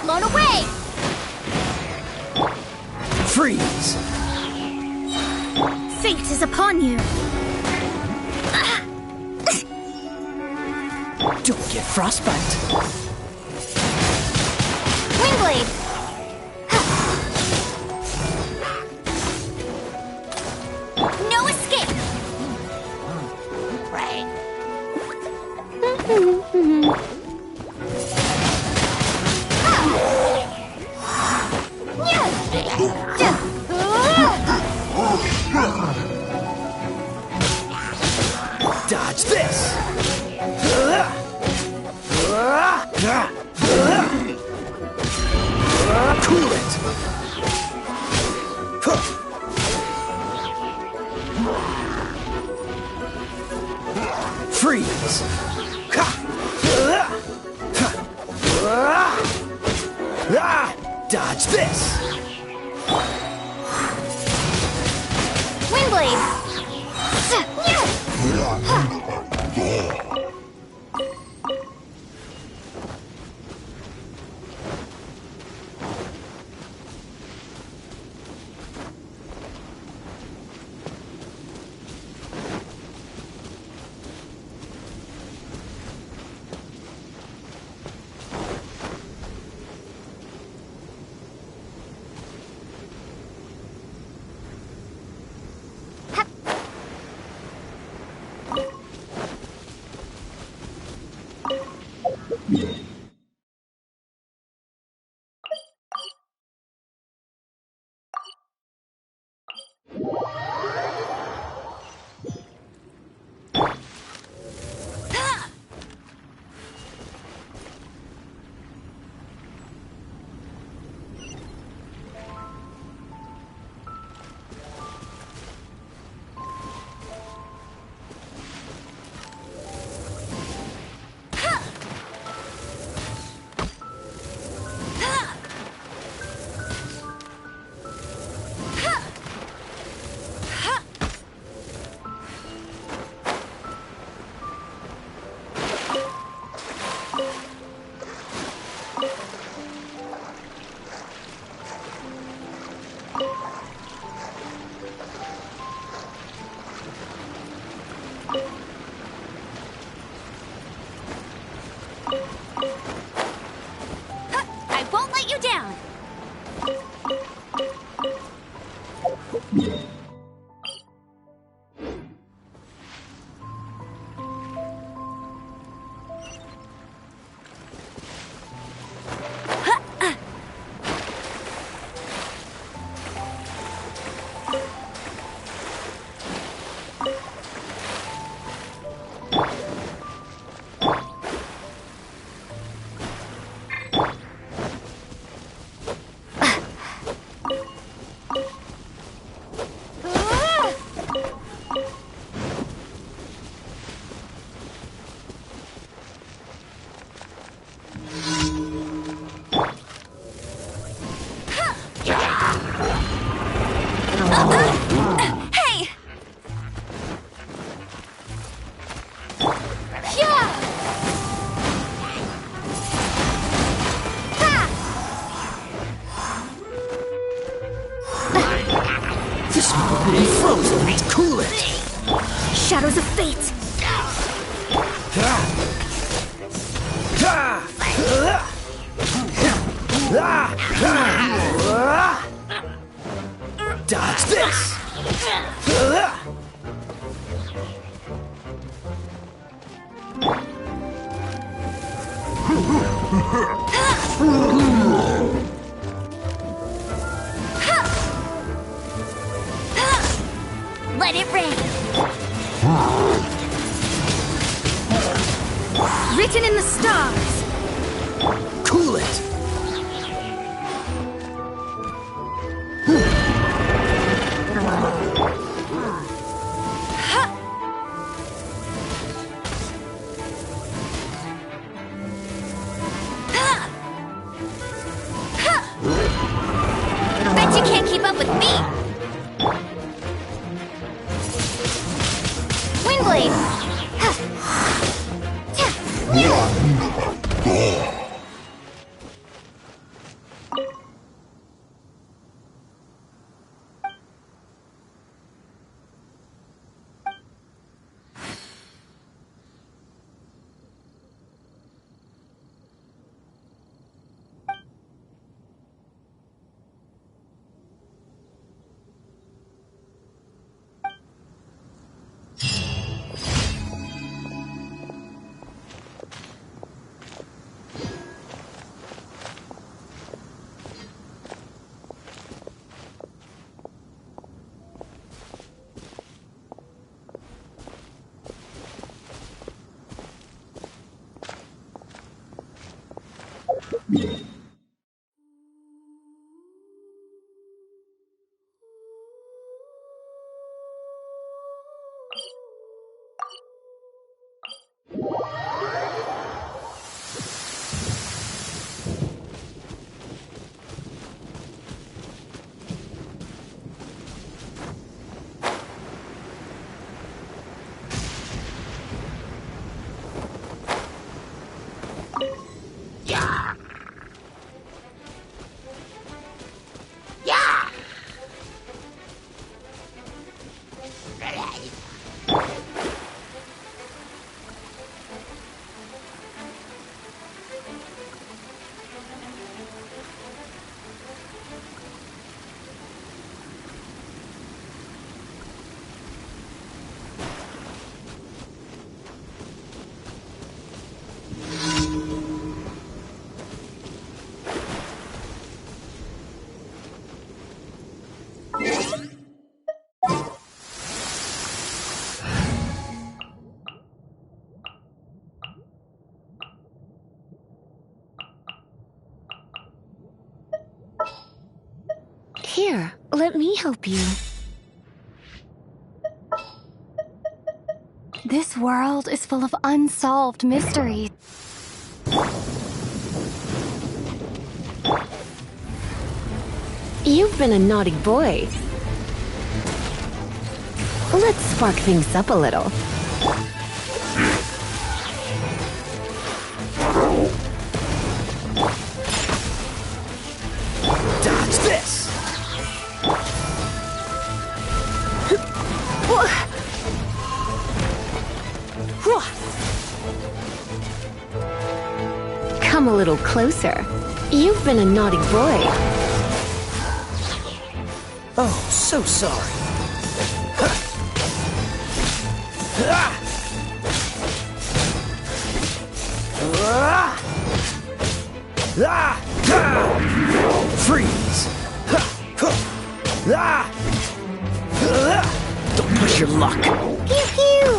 Blown away! Freeze! Fate is upon you! Don't get frostbite! Wingblade! No escape! Right. Dodge this! Cool it! Freeze! Dodge this! Windblade! Let it rain. Written in the stars. Cool it! Bet you can't keep up with me. Windblade. Here, let me help you. This world is full of unsolved mysteries. You've been a naughty boy. Let's spark things up a little. Dodge this! Come a little closer. You've been a naughty boy. Oh, so sorry. Freeze! Don't push your luck. Pew pew!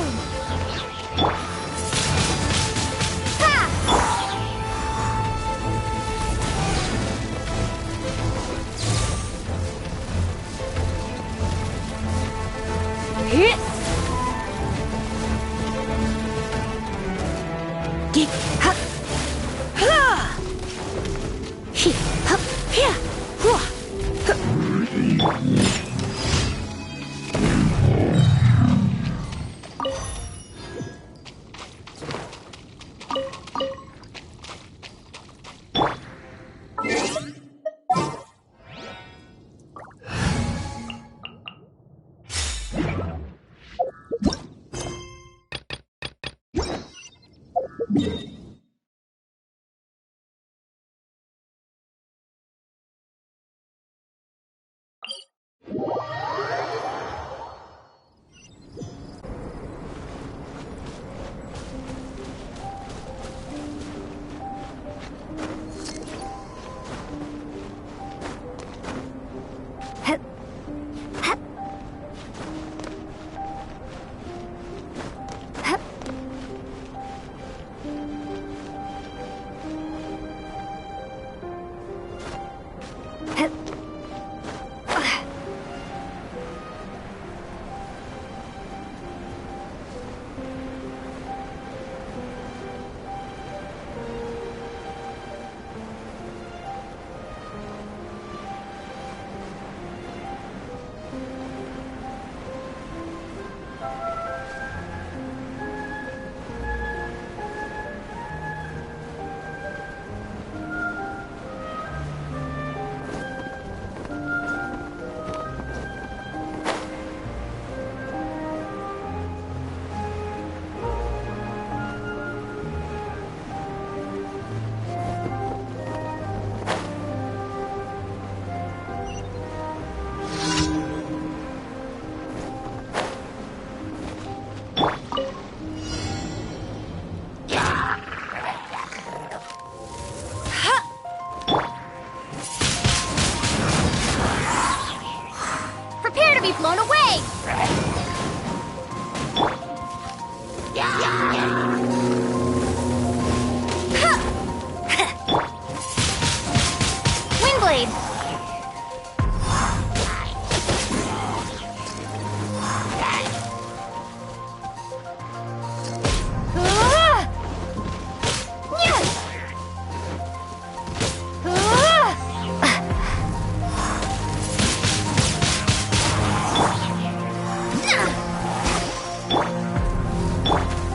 Windblade!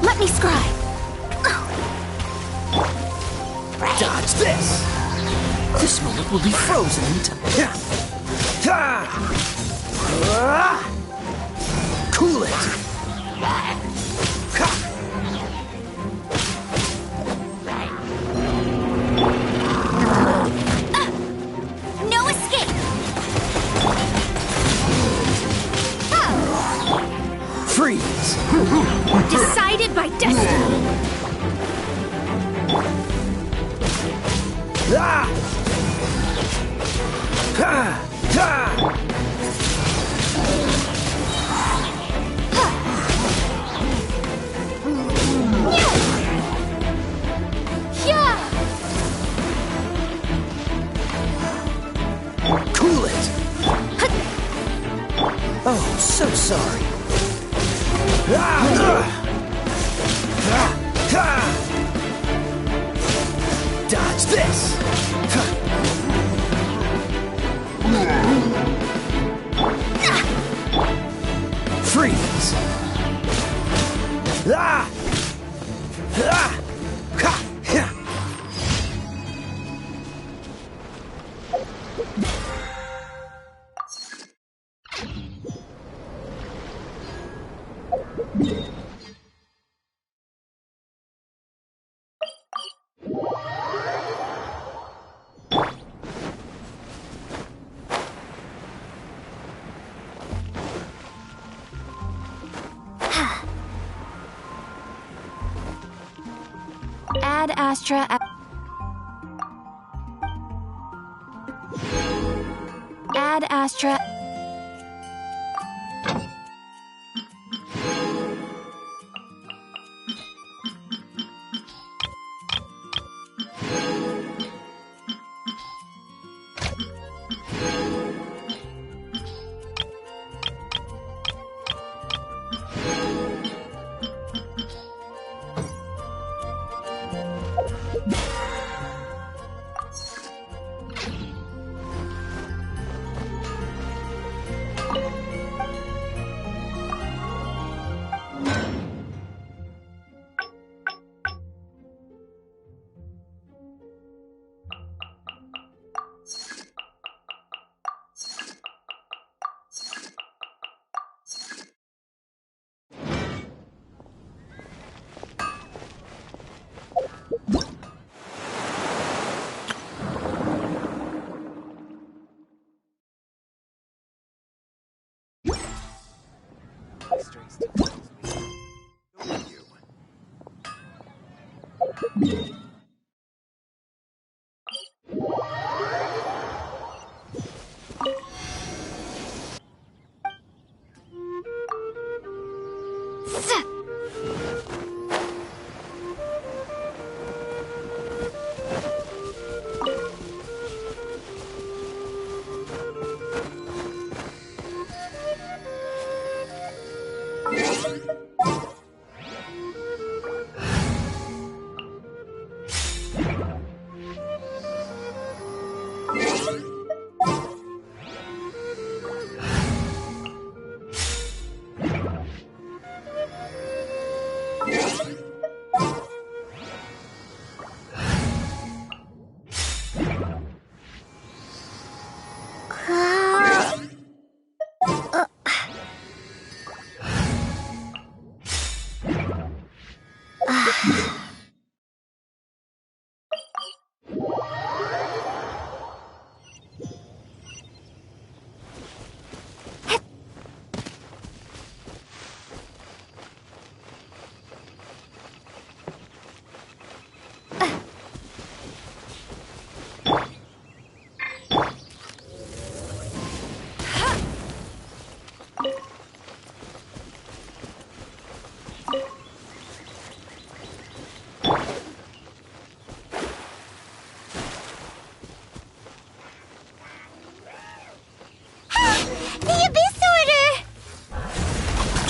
Let me scry. Dodge this! This moment will be frozen in time. Cool it! No escape! Freeze! Decided by destiny. Ah! Ha! Ha! Cool it! Oh, so sorry. Dodge this! Freeze! Ah! Ah! Ha! Ha! Ad Astra. Ad Astra.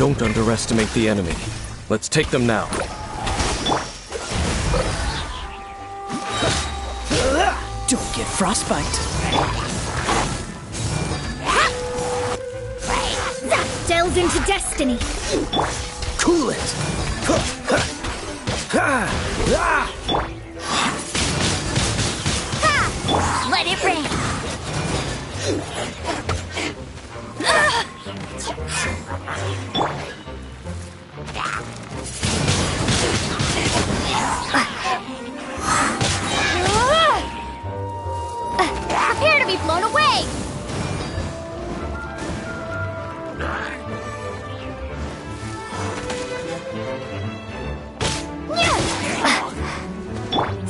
Don't underestimate the enemy. Let's take them now. Don't get frostbite. Delve into destiny. Cool it. Let it rain. Prepare to be blown away!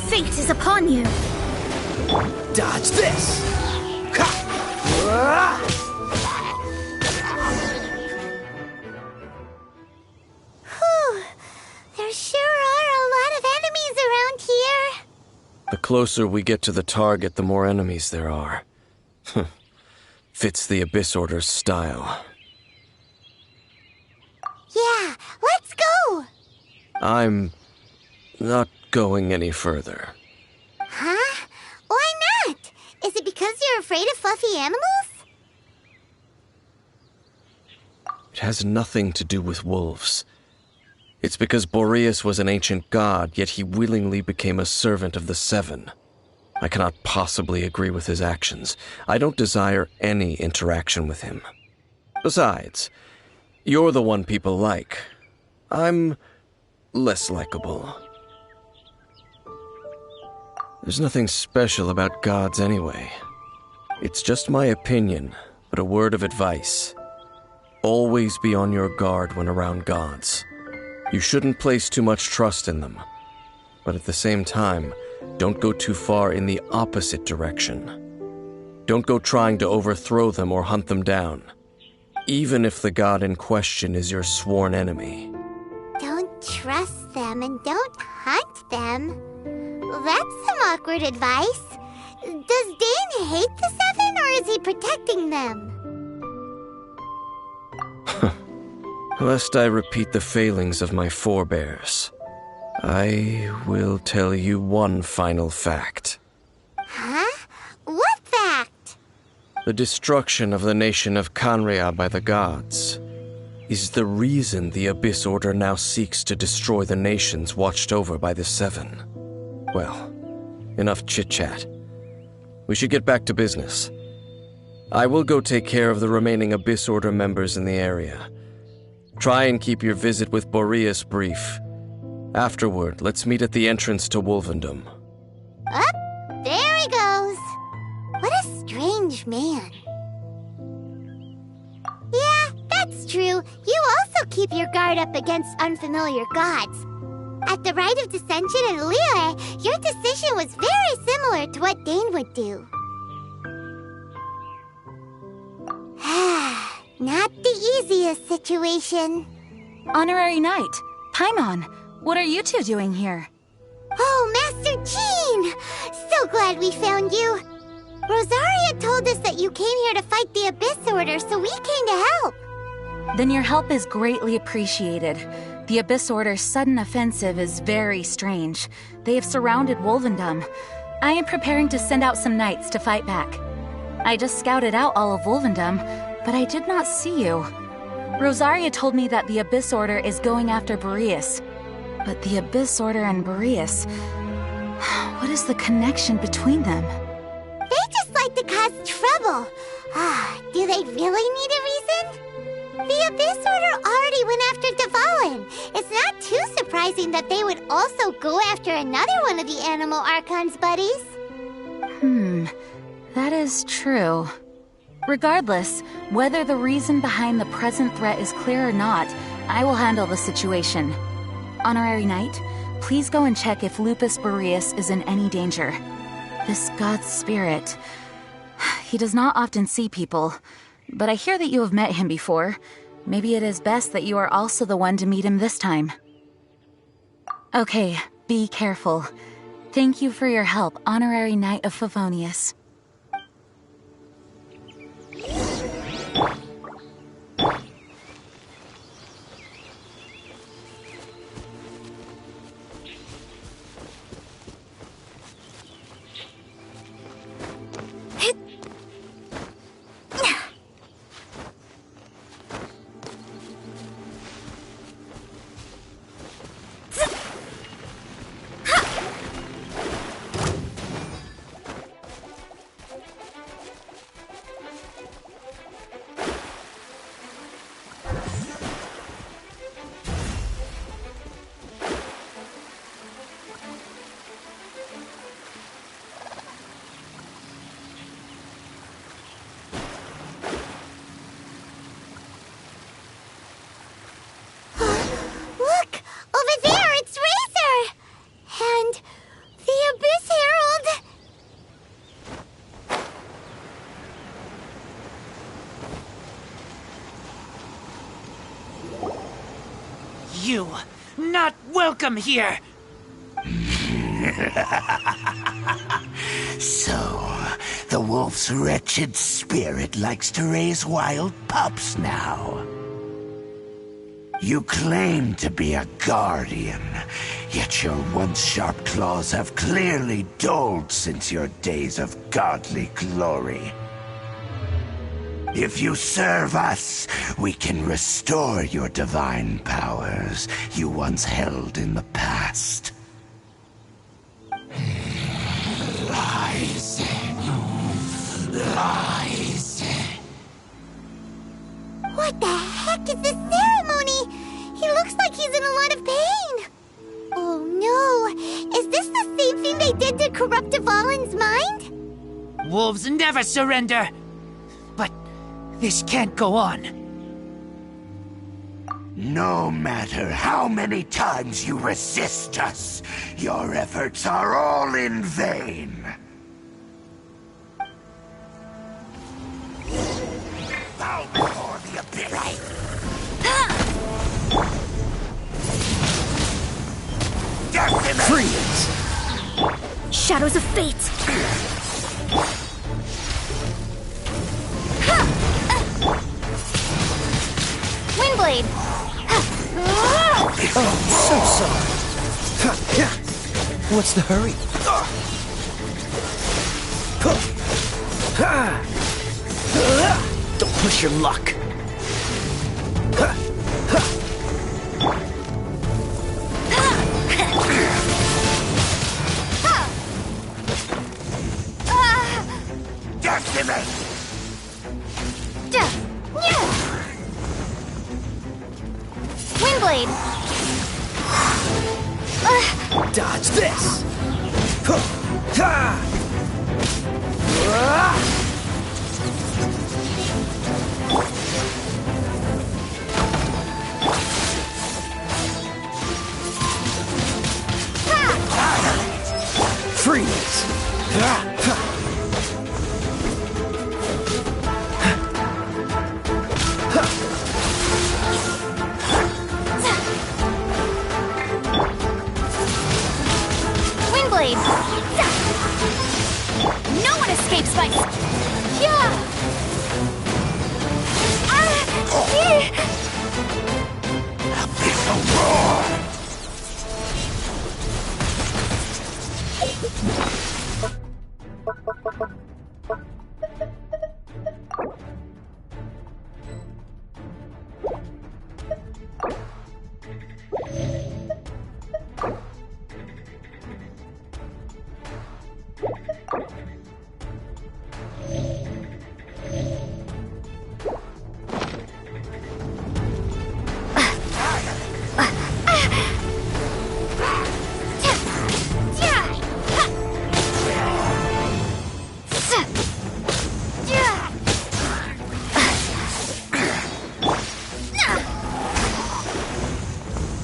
Fate is upon you. Dodge this. There sure are a lot of enemies around here. The closer we get to the target, the more enemies there are. Fits the Abyss Order's style. Yeah, let's go. I'm not going any further. Huh? Why not? Is it because you're afraid of fluffy animals? It has nothing to do with wolves. It's because Boreas was an ancient god, yet he willingly became a servant of the Seven. I cannot possibly agree with his actions. I don't desire any interaction with him. Besides, you're the one people like. I'm less likable. There's nothing special about gods anyway. It's just my opinion, but a word of advice. Always be on your guard when around gods. You shouldn't place too much trust in them. But at the same time, don't go too far in the opposite direction. Don't go trying to overthrow them or hunt them down, even if the god in question is your sworn enemy. Don't trust them and don't hunt them. That's some awkward advice. Does Dane hate the Seven, or is he protecting them? Lest I repeat the failings of my forebears, I will tell you one final fact. Huh? What fact? The destruction of the nation of Canria by the gods is the reason the Abyss Order now seeks to destroy the nations watched over by the Seven. Well, enough chit-chat. We should get back to business. I will go take care of the remaining Abyss Order members in the area. Try and keep your visit with Boreas brief. Afterward, let's meet at the entrance to Wolvendom. Up, there he goes. What a strange man. Yeah, that's true. You also keep your guard up against unfamiliar gods. At the Rite of Dissension in Liyue, your decision was very similar to what Dane would do. Not the easiest situation. Honorary Knight, Paimon, what are you two doing here? Oh, Master Jean! So glad we found you. Rosaria told us that you came here to fight the Abyss Order, so we came to help. Then your help is greatly appreciated. The Abyss Order's sudden offensive is very strange. They have surrounded Wolvendom. I am preparing to send out some knights to fight back. I just scouted out all of Wolvendom, but I did not see you. Rosaria told me that the Abyss Order is going after Boreas. But the Abyss Order and Boreas... what is the connection between them? They just like to cause trouble. Do they really need a reason? The Abyss Order already went after Dvalin. It's not too surprising that they would also go after another one of the Animal Archon's buddies. That is true. Regardless, whether the reason behind the present threat is clear or not, I will handle the situation. Honorary Knight, please go and check if Lupus Boreas is in any danger. This god's spirit... he does not often see people, but I hear that you have met him before. Maybe it is best that you are also the one to meet him this time. Okay, be careful. Thank you for your help, Honorary Knight of Favonius. welcome here. So, the wolf's wretched spirit likes to raise wild pups now. You claim to be a guardian, yet your once sharp claws have clearly dulled since your days of godly glory. If you serve us, we can restore your divine powers you once held in the past. Lies. Lies. What the heck is this ceremony? He looks like he's in a lot of pain. Oh no, is this the same thing they did to corrupt Dvalin's mind? Wolves never surrender. But this can't go on. No matter how many times you resist us, your efforts are all in vain. Bow before the abyss. Freeze! Shadows of fate! Windblade! Oh, so sorry. What's the hurry? Don't push your luck. Decimate! Windblade! Dodge this! Freeze! Windblade! No one escapes my... Yeah! Abyssal roar!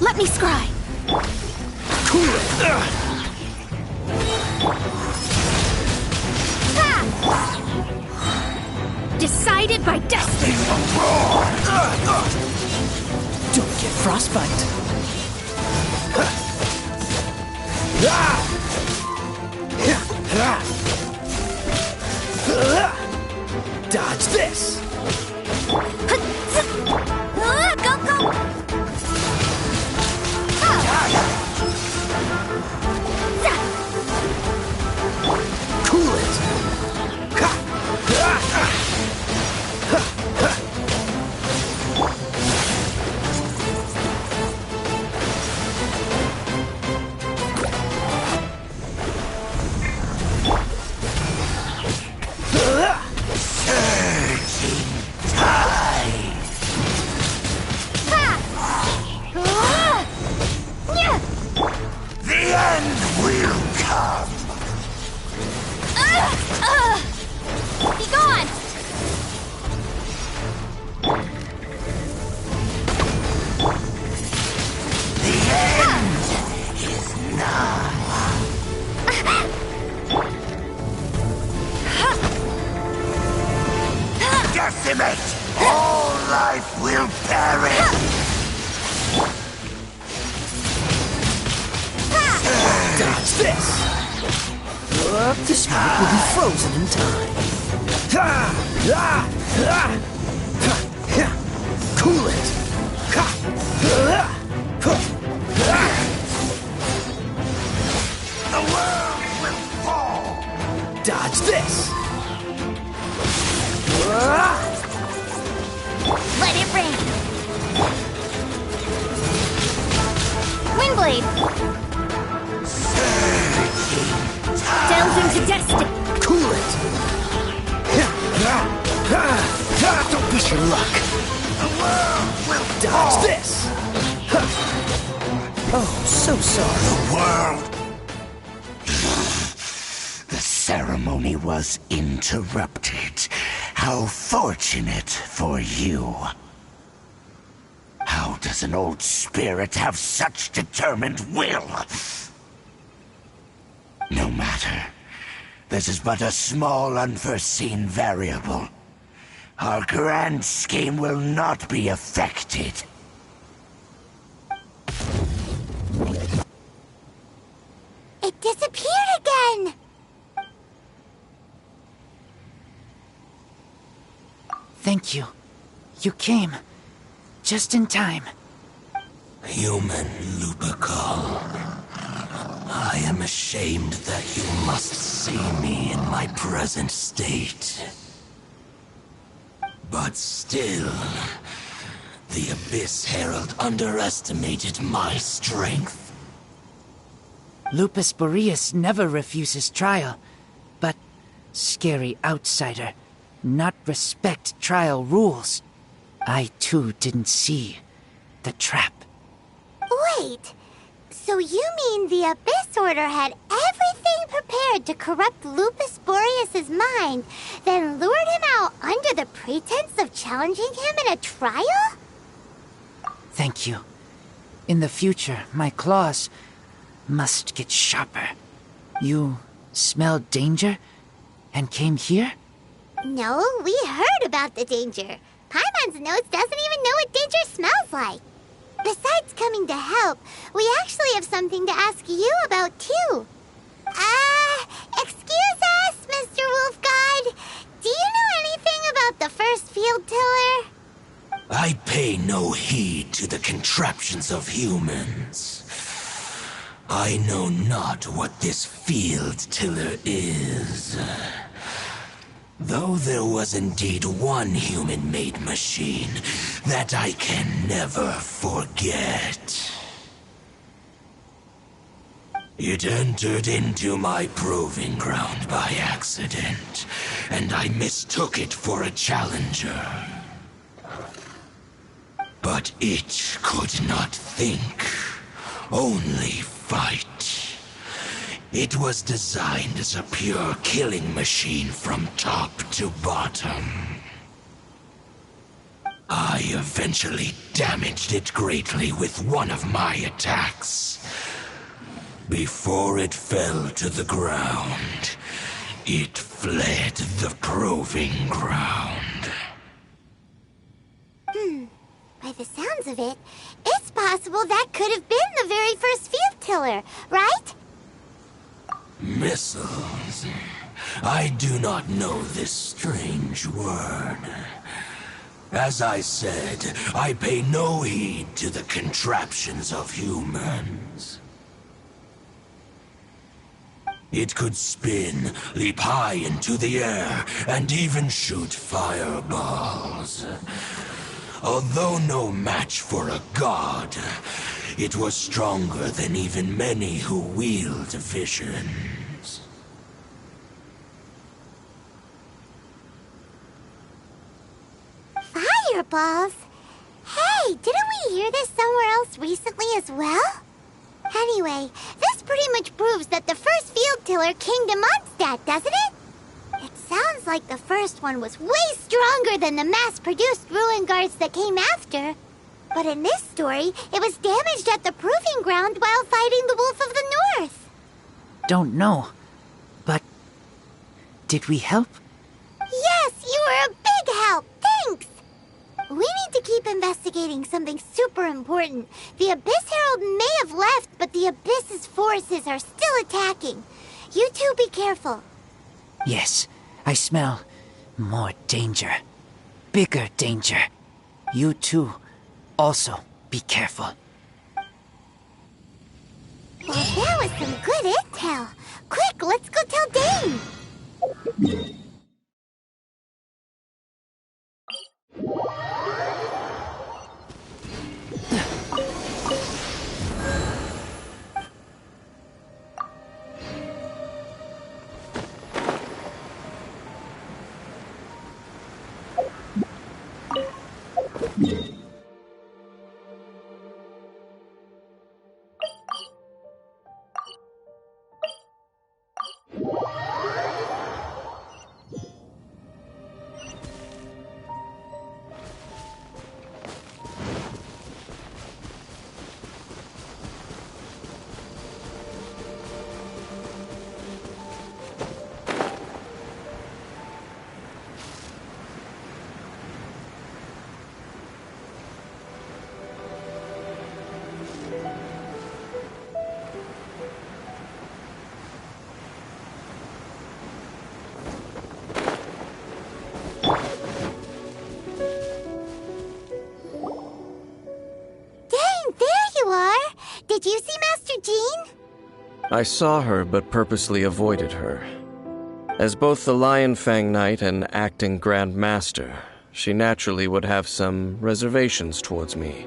Let me scry! Decided by destiny! Don't get frostbite. Dodge this! Go, go! Cool it! The end will come! Be gone! The end is nigh! Decimate! All life will perish! Dodge this! This moment will be frozen in time. Cool it! The world will fall! Dodge this! Let it rain. Windblade. Delve into destiny. Cool it! Don't push your luck! The world will Dodge fall! this! Oh, so sorry. The world... The ceremony was interrupted. How fortunate for you. How does an old spirit have such determined will? No matter. This is but a small unforeseen variable. Our grand scheme will not be affected. It disappeared again. Thank you. You came. Just in time. Human Lupercal. I am ashamed that you must see me in my present state. But still, the Abyss Herald underestimated my strength. Lupus Boreas never refuses trial, but scary outsider, not respect trial rules. I too didn't see the trap. Wait, so you mean the Abyss Order had everything prepared to corrupt Lupus Boreas' mind, then lured him out under the pretense of challenging him in a trial? Thank you. In the future, my claws must get sharper. You smelled danger and came here? No, we heard about the danger. Paimon's nose doesn't even know what danger smells like. Besides coming to help, we actually have something to ask you about, too. Excuse us, Mr. Wolf God. Do you know anything about the first field tiller? I pay no heed to the contraptions of humans. I know not what this field tiller is. Though there was indeed one human-made machine that I can never forget. It entered into my proving ground by accident, and I mistook it for a challenger. But it could not think, only fight. It was designed as a pure killing machine from top to bottom. I eventually damaged it greatly with one of my attacks. Before it fell to the ground, it fled the proving ground. By the sounds of it, it's possible that could have been the very first field tiller, right? Missiles. I do not know this strange word. As I said, I pay no heed to the contraptions of humans. It could spin, leap high into the air, and even shoot fireballs. Although no match for a god, it was stronger than even many who wield visions. Fireballs? Hey, didn't we hear this somewhere else recently as well? Anyway, this pretty much proves that the first field tiller came to Mondstadt, doesn't it? It sounds like the first one was way stronger than the mass-produced ruin guards that came after. But in this story, it was damaged at the proving ground while fighting the Wolf of the North. Don't know, but did we help? Yes, you were a big help. Thanks. We need to keep keep investigating something super important. The Abyss Herald may have left, but the Abyss's forces are still attacking. You two be careful. Yes, I smell more danger. Bigger danger. You too, also be careful. Well, that was some good intel. Quick, let's go tell Dane. Did you see Master Jean? I saw her, but purposely avoided her. As both the Lion Fang Knight and acting Grand Master, she naturally would have some reservations towards me.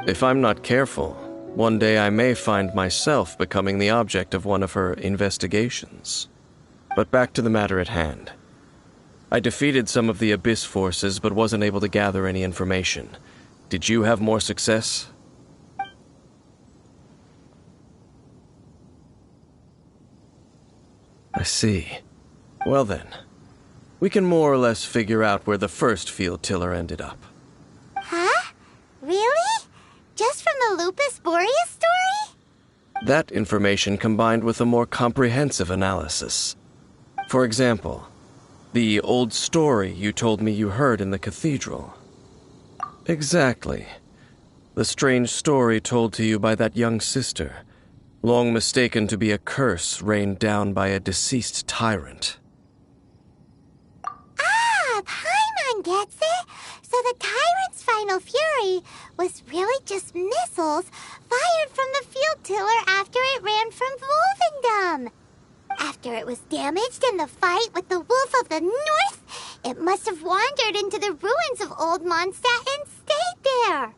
If I'm not careful, one day I may find myself becoming the object of one of her investigations. But back to the matter at hand. I defeated some of the Abyss forces, but wasn't able to gather any information. Did you have more success? I see. Well then, we can more or less figure out where the first field tiller ended up. Huh? Really? Just from the Lupus Boreas story? That information combined with a more comprehensive analysis. For example, the old story you told me you heard in the cathedral. Exactly. The strange story told to you by that young sister, long mistaken to be a curse rained down by a deceased tyrant. Ah, Paimon gets it! So the tyrant's final fury was really just missiles fired from the field tiller after it ran from Wolvendom. After it was damaged in the fight with the Wolf of the North, it must have wandered into the ruins of Old Mondstadt and stayed there.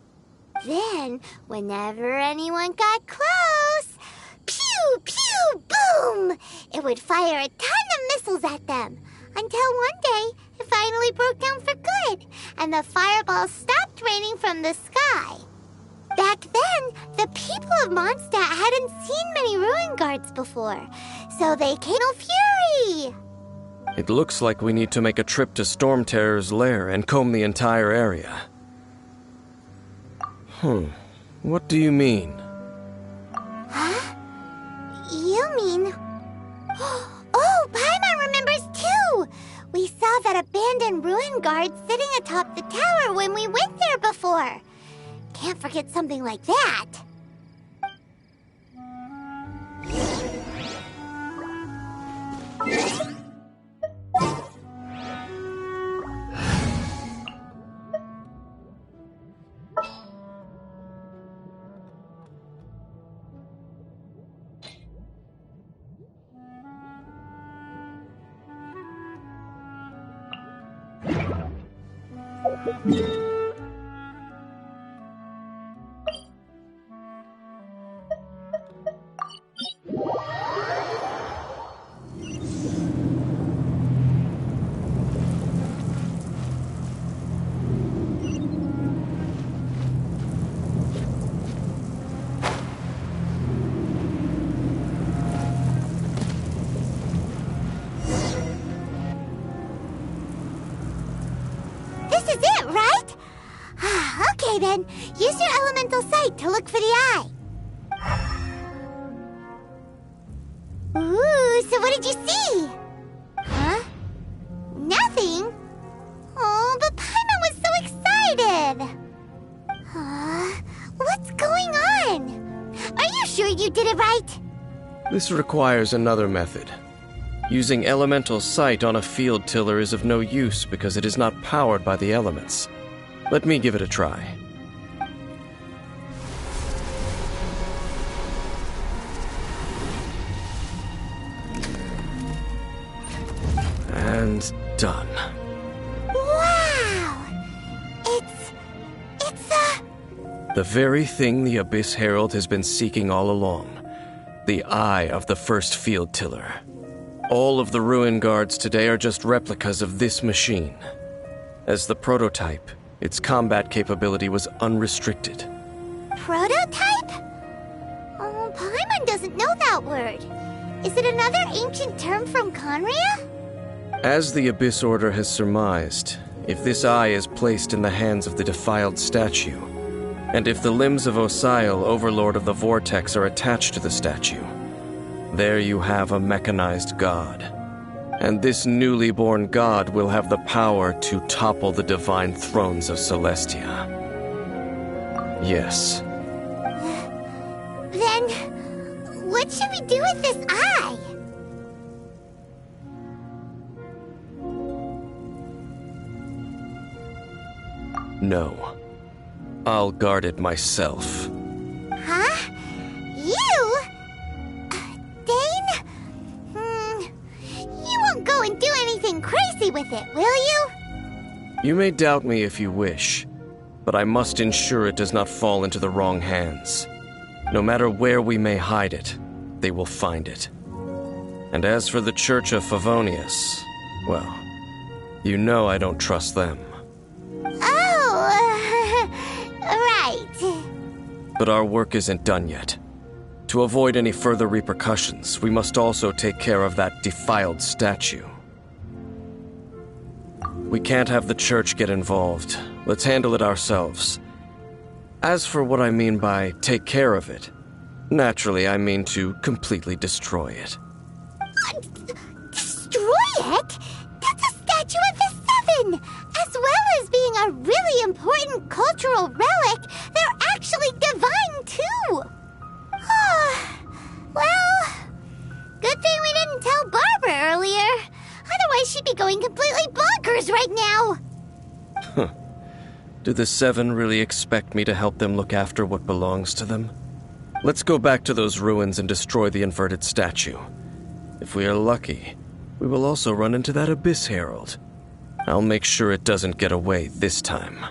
Then, whenever anyone got close, pew, pew, boom! It would fire a ton of missiles at them, until one day it finally broke down for good, and the fireballs stopped raining from the sky. Back then, the people of Mondstadt hadn't seen many ruin guards before, so they came no fury. It looks like we need to make a trip to Storm Terror's lair and comb the entire area. What do you mean? Huh? You mean... Oh, Paimon remembers too! We saw that abandoned ruin guard sitting atop the tower when we went there before. Can't forget something like that. Okay then, use your elemental sight to look for the eye. Ooh, so what did you see? Huh? Nothing? Oh, but Paimon was so excited. right? This requires another method. Using elemental sight on a field tiller is of no use because it is not powered by the elements. Let me give it a try. And done. Wow! It's the very thing the Abyss Herald has been seeking all along. The eye of the first field tiller. All of the ruin guards today are just replicas of this machine. As the prototype, its combat capability was unrestricted. prototype? Oh, Paimon doesn't know that word. Is it another ancient term from Conria? As the Abyss Order has surmised, if this eye is placed in the hands of the defiled statue, and if the limbs of Osial, Overlord of the Vortex, are attached to the statue, there you have a mechanized god. And this newly born god will have the power to topple the divine thrones of Celestia. Yes. Then, what should we do with this eye? No. I'll guard it myself. Huh? You? Dane? You won't go and do anything crazy with it, will you? You may doubt me if you wish, but I must ensure it does not fall into the wrong hands. No matter where we may hide it, they will find it. And as for the Church of Favonius, well, you know I don't trust them. Right. But our work isn't done yet. To avoid any further repercussions, we must also take care of that defiled statue. We can't have the church get involved. Let's handle it ourselves. As for what I mean by take care of it, naturally I mean to completely destroy it. Destroy it? That's a statue of the Seven! As well as being a really important cultural relic, they're actually divine too! Well, good thing we didn't tell Barbara earlier. Otherwise she'd be going completely bonkers right now! Do the Seven really expect me to help them look after what belongs to them? Let's go back to those ruins and destroy the inverted statue. If we are lucky, we will also run into that Abyss Herald. I'll make sure it doesn't get away this time.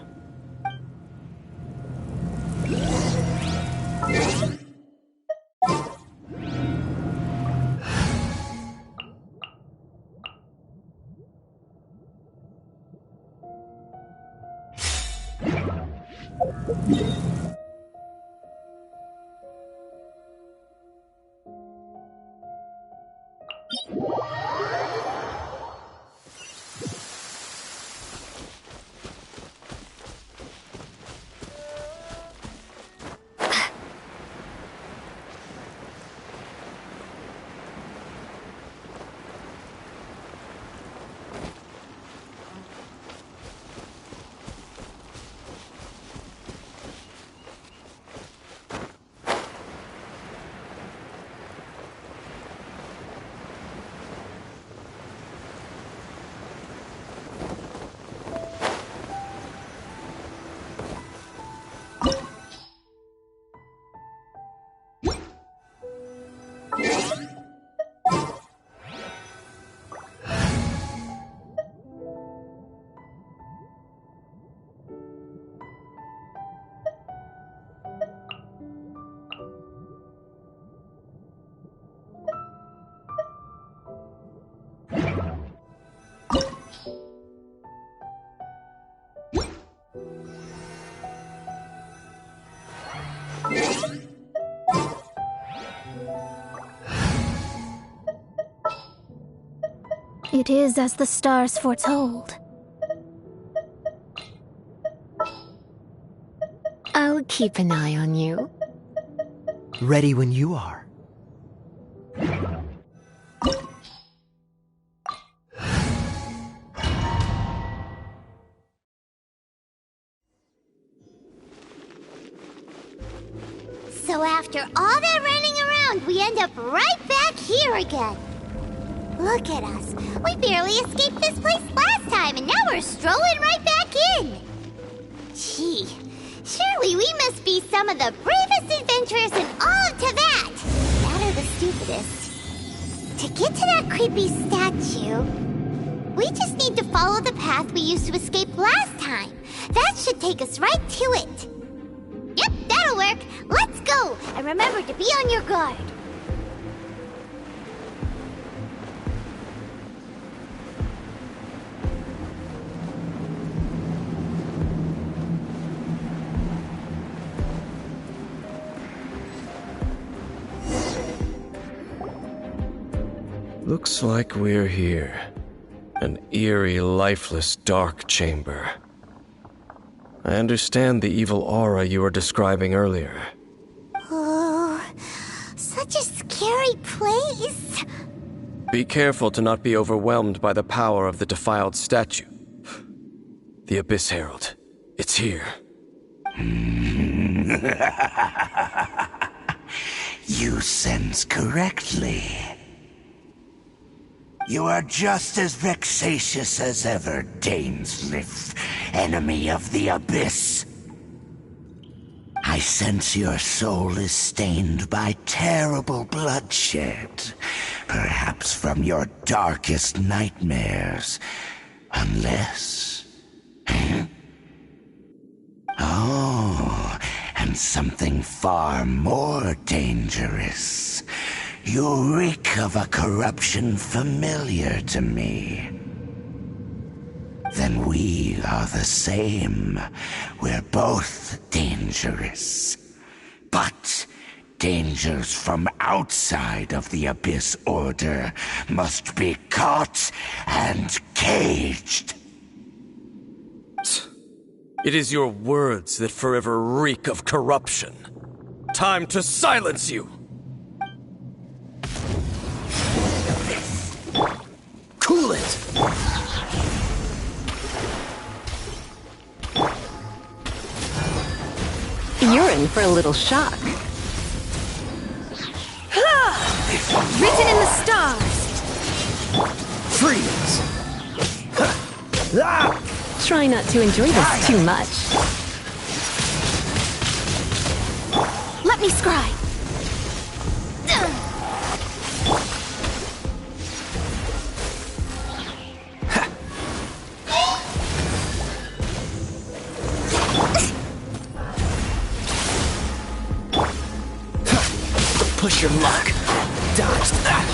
It is as the stars foretold. I'll keep an eye on you. Ready when you are. So after all that running around, we end up right back here again. Look at us. We barely escaped this place last time, and now we're strolling right back in. Gee, surely we must be some of the bravest adventurers in all of Teyvat. That or the stupidest. To get to that creepy statue, we just need to follow the path we used to escape last time. That should take us right to it. Yep, that'll work. Let's go, and remember to be on your guard. Looks like we're here. An eerie, lifeless, dark chamber. I understand the evil aura you were describing earlier. Oh, such a scary place. Be careful to not be overwhelmed by the power of the defiled statue. The Abyss Herald. It's here. You sense correctly. You are just as vexatious as ever, Dainsleif, enemy of the Abyss. I sense your soul is stained by terrible bloodshed, perhaps from your darkest nightmares, unless... Oh, and something far more dangerous. You reek of a corruption familiar to me. Then we are the same. We're both dangerous. But dangers from outside of the Abyss Order must be caught and caged. It is your words that forever reek of corruption. Time to silence you! Cool it! You're in for a little shock. Written in the stars! Freeze! Try not to enjoy this too much. Let me scry! Push your luck. Dodged that.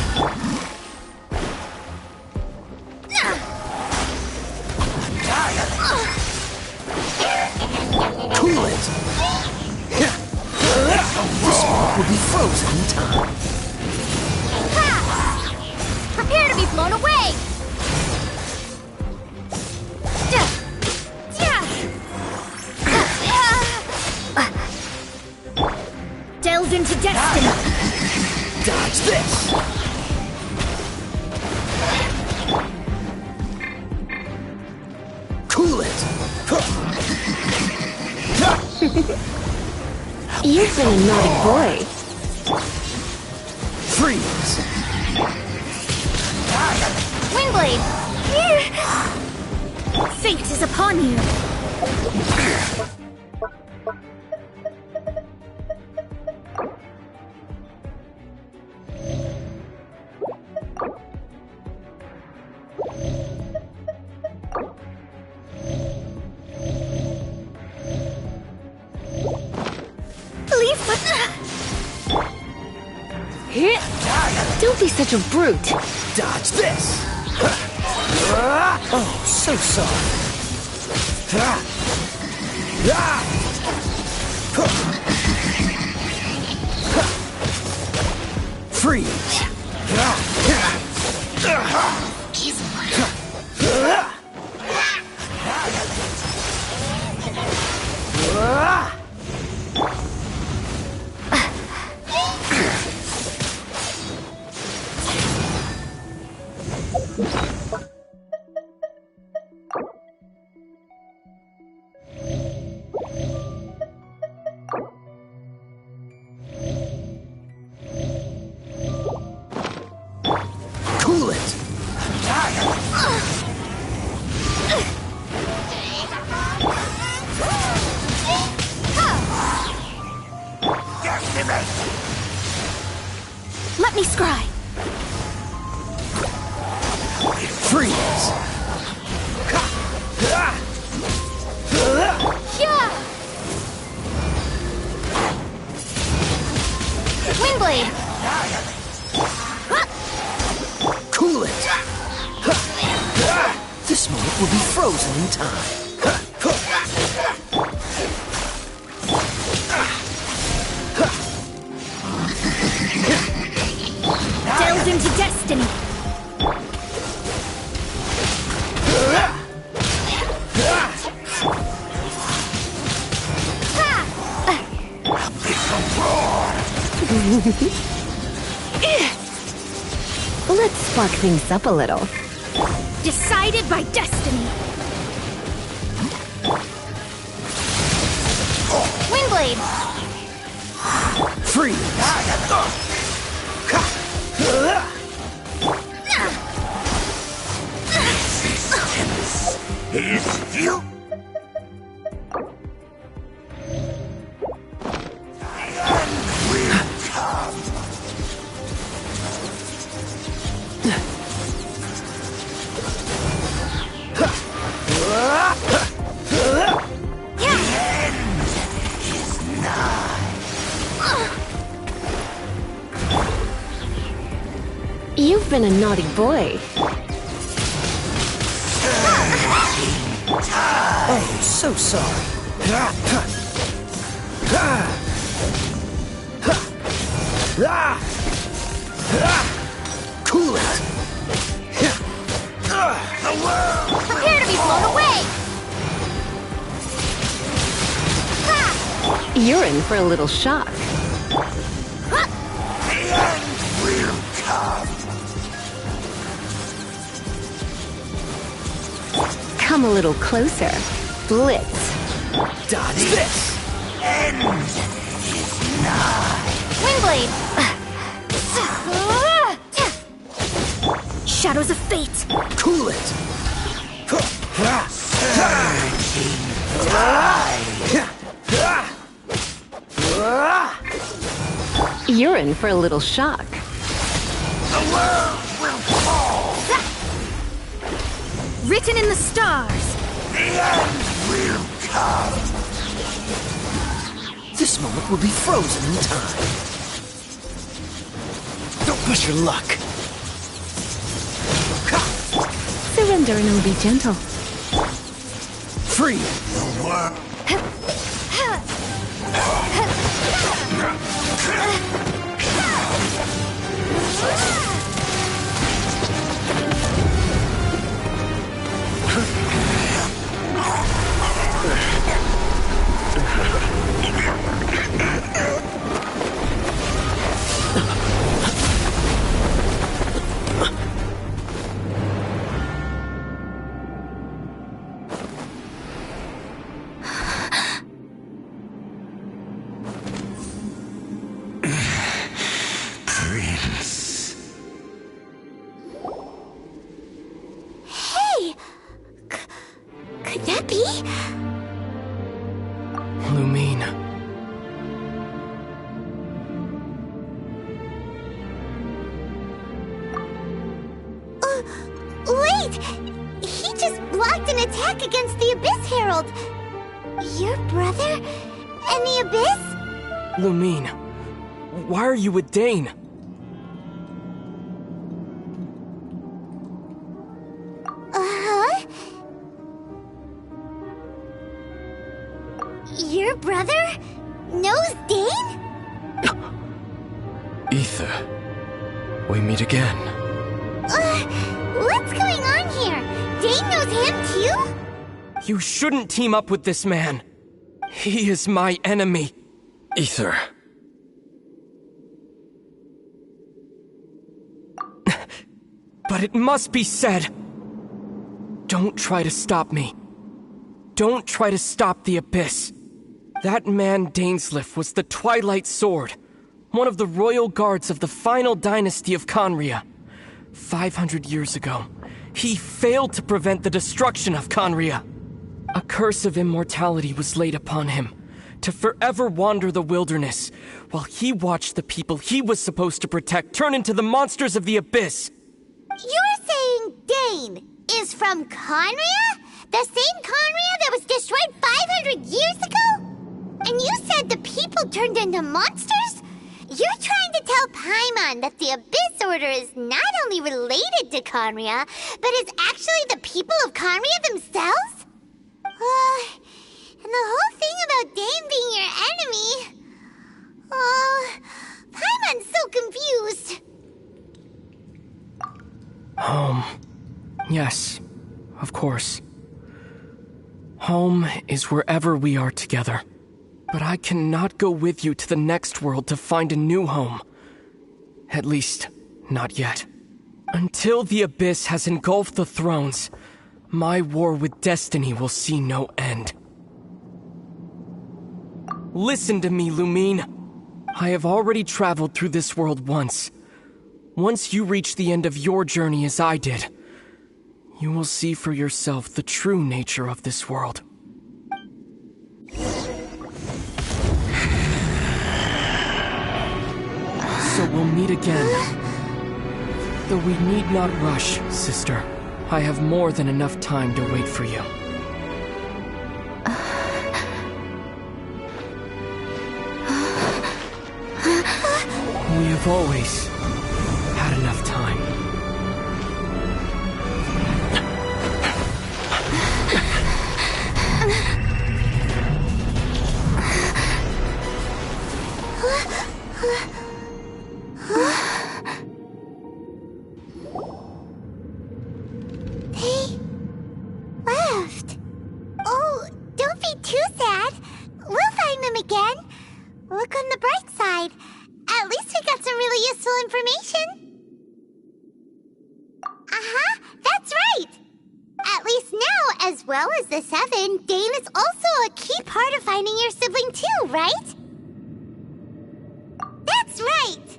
Cool it. This smoke will be frozen in time. Ha! Prepare to be blown away! Delve into destiny! Dodge this! Cool it! You've been a naughty boy. Freeze! Windblade! Fate is upon you! Don't be such a brute. Dodge this! Oh, so sorry. Freeze! Freeze! Yeah! Windblade! Cool it! This moment will be frozen in time. Delve into destiny! Let's spark things up a little. Decided by destiny! Windblade! Freeze! Is you? You've been a naughty boy. Oh, so sorry. Cool it! Prepare to be blown away! You're in for a little shock. Will come. Come a little closer. Blitz. Dodge this! End is nigh. Windblade! Shadows of fate! Cool it! You're in for a little shock. The world will fall. Written in the stars! The end will come. This moment will be frozen in time. Don't push your luck. Surrender and it'll be gentle. Free! The world. Prince. Hey! Could that be? Lumine. Wait! He just blocked an attack against the Abyss Herald! Your brother? And the Abyss? Lumine, why are you with Dane? Uh-huh? Your brother knows Dane? Ether, we meet again. What's going on here? Dane knows him too? You shouldn't team up with this man. He is my enemy. Ether. But it must be said. Don't try to stop me. Don't try to stop the Abyss. That man Dainsleif was the Twilight Sword, one of the royal guards of the final dynasty of Conria. 500 years ago, he failed to prevent the destruction of Conria. A curse of immortality was laid upon him, to forever wander the wilderness, while he watched the people he was supposed to protect turn into the monsters of the Abyss. You're saying saying Dane is from Conria? The same Conria that was destroyed 500 years ago? And you said the people turned into monsters? You're trying to tell Paimon that the Abyss Order is not only related to Conria, but is actually the people of Conria themselves? And the whole thing about Dane being your enemy... Paimon's so confused. Home. Yes, of course. Home is wherever we are together. But I cannot go with you to the next world to find a new home. At least, not yet. Until the Abyss has engulfed the thrones, my war with destiny will see no end. Listen to me, Lumine. I have already traveled through this world once. Once you reach the end of your journey as I did, you will see for yourself the true nature of this world. So we'll meet again. Though we need not rush, sister. I have more than enough time to wait for you. We have always had enough time. They left. Oh, don't be too sad. We'll find them again. Look on the bright side. At least we got some really useful information. That's right. At least now, as well as the Seven, Dane is also a key part of finding your sibling too, right? That's right.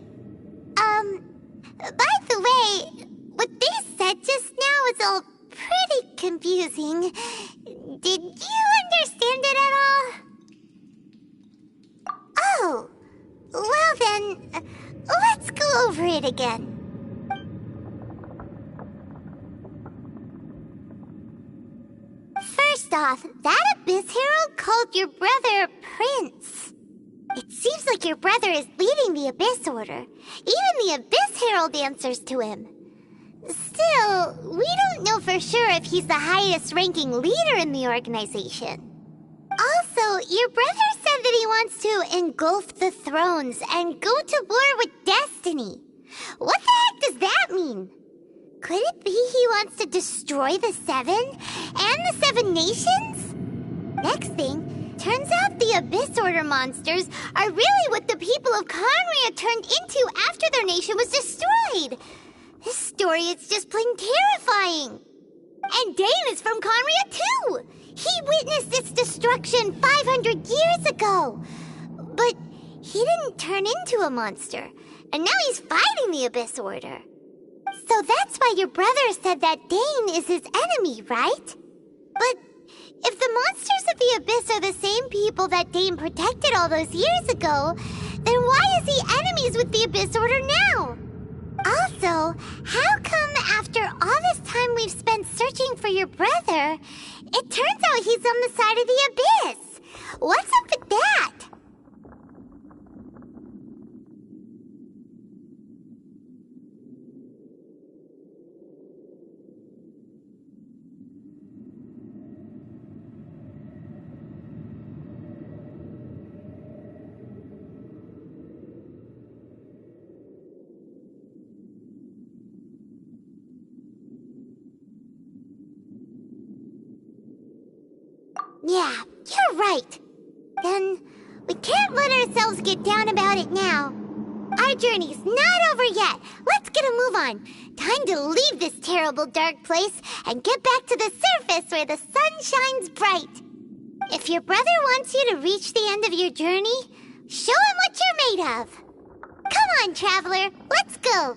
By the way, what they said just now is all pretty confusing. Did you understand it at all? Oh, well then, let's go over it again. First off, that Abyss Herald called your brother Prince. It seems like your brother is leading the Abyss Order. Even the Abyss Herald answers to him. Still, we don't know for sure if he's the highest-ranking leader in the organization. Also, your brother said that he wants to engulf the thrones and go to war with destiny. What the heck does that mean? Could it be he wants to destroy the Seven and the Seven Nations? Next thing, turns out the Abyss Order monsters are really what the people of Conria turned into after their nation was destroyed. This story is just plain terrifying. And Dane is from Conria too. He witnessed its destruction 500 years ago. But he didn't turn into a monster. And now he's fighting the Abyss Order. So that's why your brother said that Dane is his enemy, right? But if the monsters of the Abyss are the same people that Dane protected all those years ago, then why is he enemies with the Abyss Order now? Also, how come after all this time we've spent searching for your brother, it turns out he's on the side of the Abyss? What's up with that? Yeah, you're right. Then we can't let ourselves get down about it now. Our journey's not over yet. Let's get a move on. Time to leave this terrible dark place and get back to the surface where the sun shines bright. If your brother wants you to reach the end of your journey, show him what you're made of. Come on, traveler. Let's go.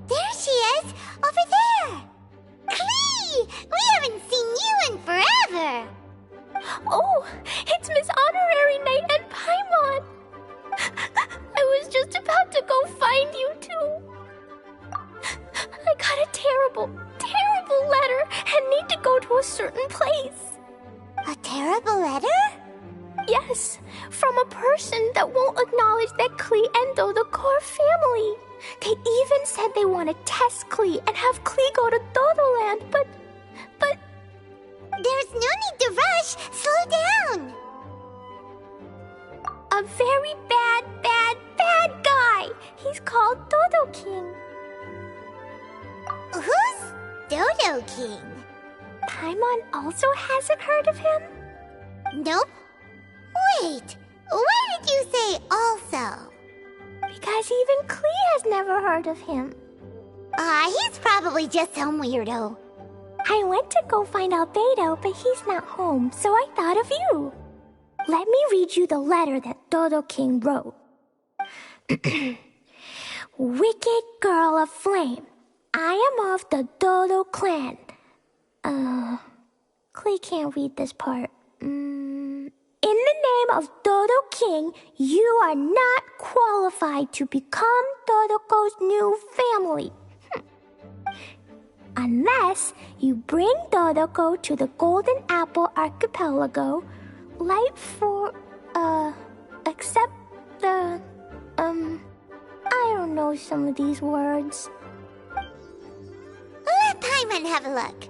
There she is! Over there! Klee! We haven't seen you in forever! Oh, it's Miss Honorary Knight and Paimon! I was just about to go find you too. I got a terrible, terrible letter and need to go to a certain place. A terrible letter? Yes, from a person that won't acknowledge that Klee and Dodoco are family. They even said they want to test Klee and have Klee go to Dodoland, but... There's no need to rush. Slow down. A very bad guy. He's called Dodo King. Who's Dodo King? Paimon also hasn't heard of him? Nope. Wait, why did you say also? Because even Klee has never heard of him. He's probably just some weirdo. I went to go find Albedo, but he's not home, so I thought of you. Let me read you the letter that Dodo King wrote. Wicked girl of flame, I am of the Dodo clan. Klee can't read this part. In the name of Dodo King, you are not qualified to become Dodoco's new family. Unless you bring Dodoco to the Golden Apple Archipelago, except the, I don't know some of these words. Let Paimon have a look.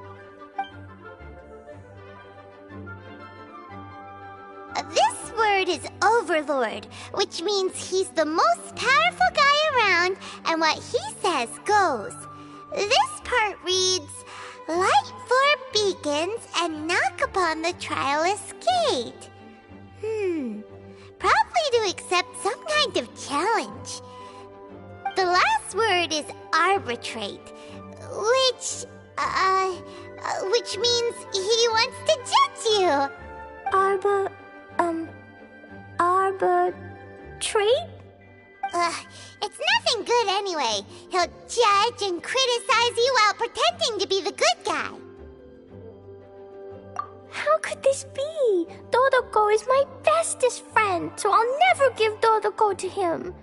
This word is Overlord, which means he's the most powerful guy around, and what he says goes. This part reads, light 4 beacons and knock upon the trialist's gate. Probably to accept some kind of challenge. The last word is arbitrate, which means he wants to judge you. Arbitrate? It's nothing good anyway. He'll judge and criticize you while pretending to be the good guy. How could this be? Dodoco is my bestest friend, so I'll never give Dodoco to him.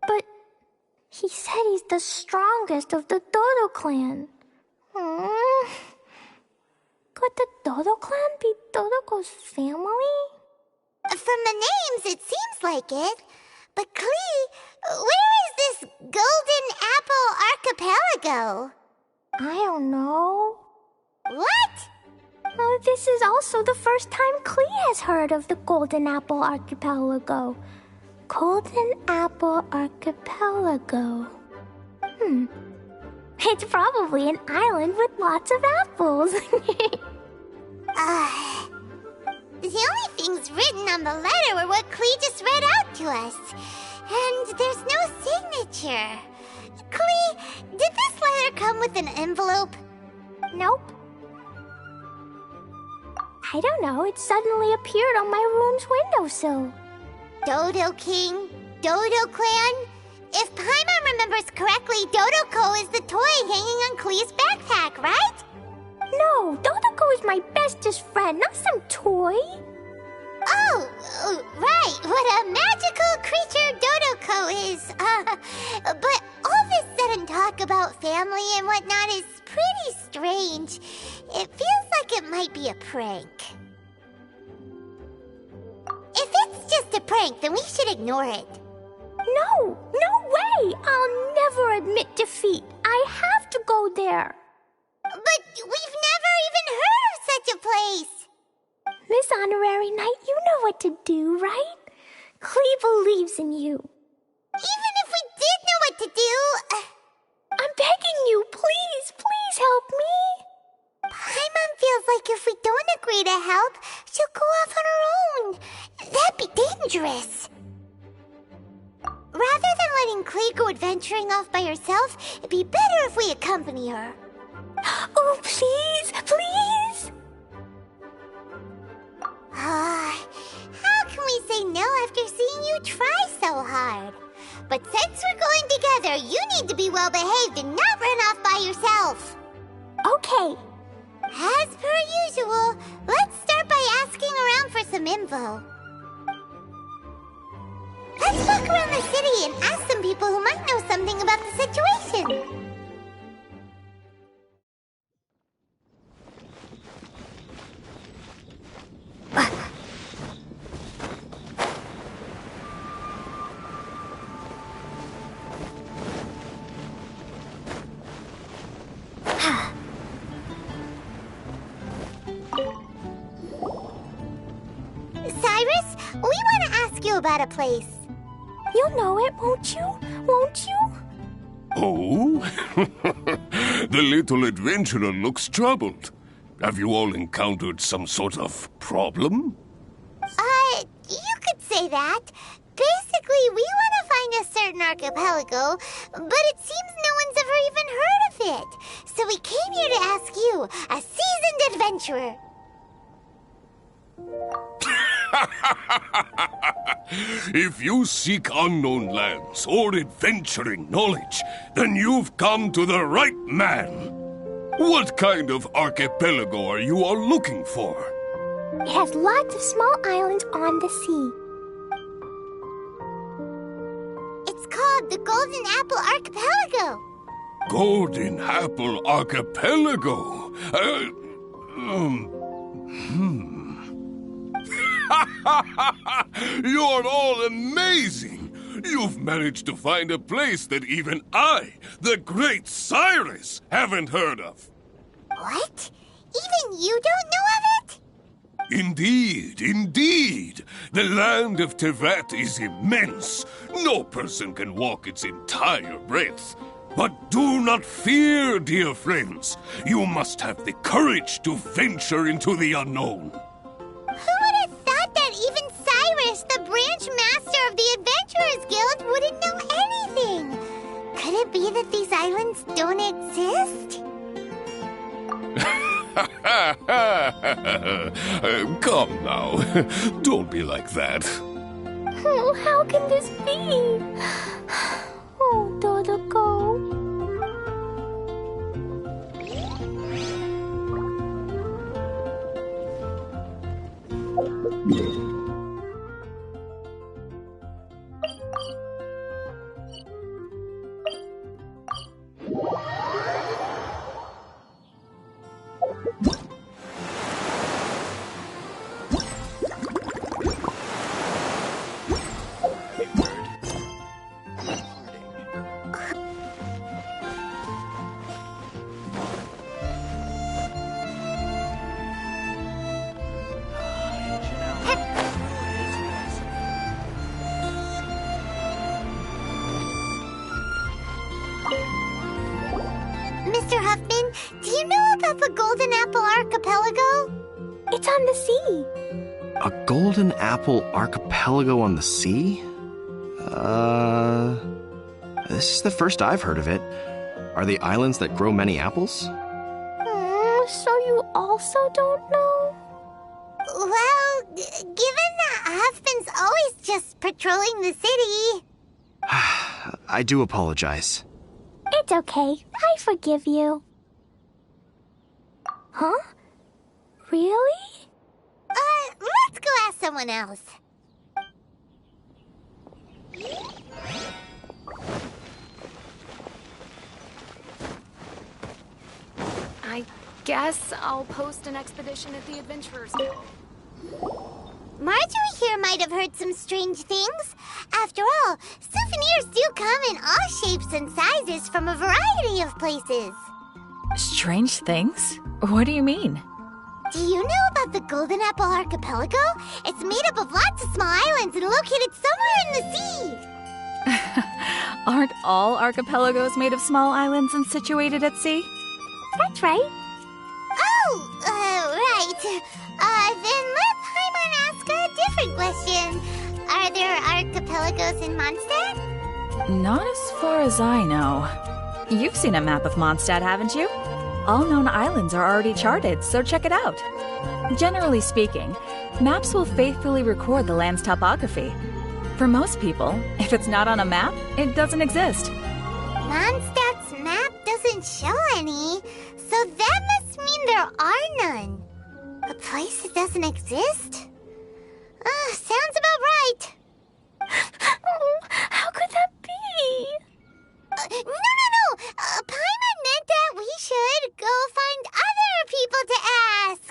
But he said he's the strongest of the Dodo clan. Could the Dodo clan be Dodoco's family? From the names, it seems like it. But Klee, where is this Golden Apple Archipelago? I don't know. What? This is also the first time Klee has heard of the Golden Apple Archipelago. Golden Apple Archipelago. It's probably an island with lots of apples. The only things written on the letter were what Klee just read out to us. And there's no signature. Klee, did this letter come with an envelope? Nope. I don't know, it suddenly appeared on my room's windowsill. Dodo King, Dodo Clan. If Paimon remembers correctly, Dodoko is the toy hanging on Klee's backpack, right? No, Dodoko is my bestest friend, not some toy. Oh, right, what a magical creature Dodoko is. But all this sudden talk about family and whatnot is pretty strange. It feels like it might be a prank. If it's just a prank, then we should ignore it. No way! I'll never admit defeat. I have to go there. But we've never even heard of such a place. Miss Honorary Knight, you know what to do, right? Klee believes in you. Even if we did know what to do... I'm begging you, please help me. Paimon feels like if we don't agree to help, she'll go off on her own. That'd be dangerous. Rather than letting Klee go adventuring off by herself, it'd be better if we accompany her. Oh, please! How can we say no after seeing you try so hard? But since we're going together, you need to be well behaved and not run off by yourself. Okay. As per usual, let's start by asking around for some info. Let's walk around the city and ask some people who might know something about the situation. Cyrus, we want to ask you about a place. You'll know it, won't you? Won't you? Oh? The little adventurer looks troubled. Have you all encountered some sort of problem? You could say that. Basically, we want to find a certain archipelago, but it seems no one's ever even heard of it. So we came here to ask you, a seasoned adventurer. If you seek unknown lands or adventuring knowledge, then you've come to the right man. What kind of archipelago are you all looking for? It has lots of small islands on the sea. It's called the Golden Apple Archipelago. Golden Apple Archipelago? You're all amazing! You've managed to find a place that even I, the great Cyrus, haven't heard of. What? Even you don't know of it? Indeed. The land of Tevat is immense. No person can walk its entire breadth. But do not fear, dear friends. You must have the courage to venture into the unknown. Who would have thought that even Cyrus, the branch master of the Adventurers Guild, wouldn't know anything? Could it be that these islands don't exist? Come now. Don't be like that. Oh, how can this be? Oh, Dodoko. Mr. Huffman, do you know about the Golden Apple Archipelago? It's on the sea. A golden apple archipelago on the sea? This is the first I've heard of it. Are the islands that grow many apples? So you also don't know? Well, given that Huffman's always just patrolling the city. I do apologize. It's okay. I forgive you. Huh? Really? Let's go ask someone else. I guess I'll post an expedition at the Adventurers Guild. Marjorie here might have heard some strange things. After all, souvenirs do come in all shapes and sizes from a variety of places. Strange things? What do you mean? Do you know about the Golden Apple Archipelago? It's made up of lots of small islands and located somewhere in the sea. Aren't all archipelagos made of small islands and situated at sea? That's right. Oh, right. Then let Paimon ask a different question. Are there archipelagos in Mondstadt? Not as far as I know. You've seen a map of Mondstadt, haven't you? All known islands are already charted, so check it out. Generally speaking, maps will faithfully record the land's topography. For most people, if it's not on a map, it doesn't exist. Mondstadt's map doesn't show any, so that must mean there are none. A place that doesn't exist? Sounds about right. How could that be? No. Paimon meant that we should go find other people to ask.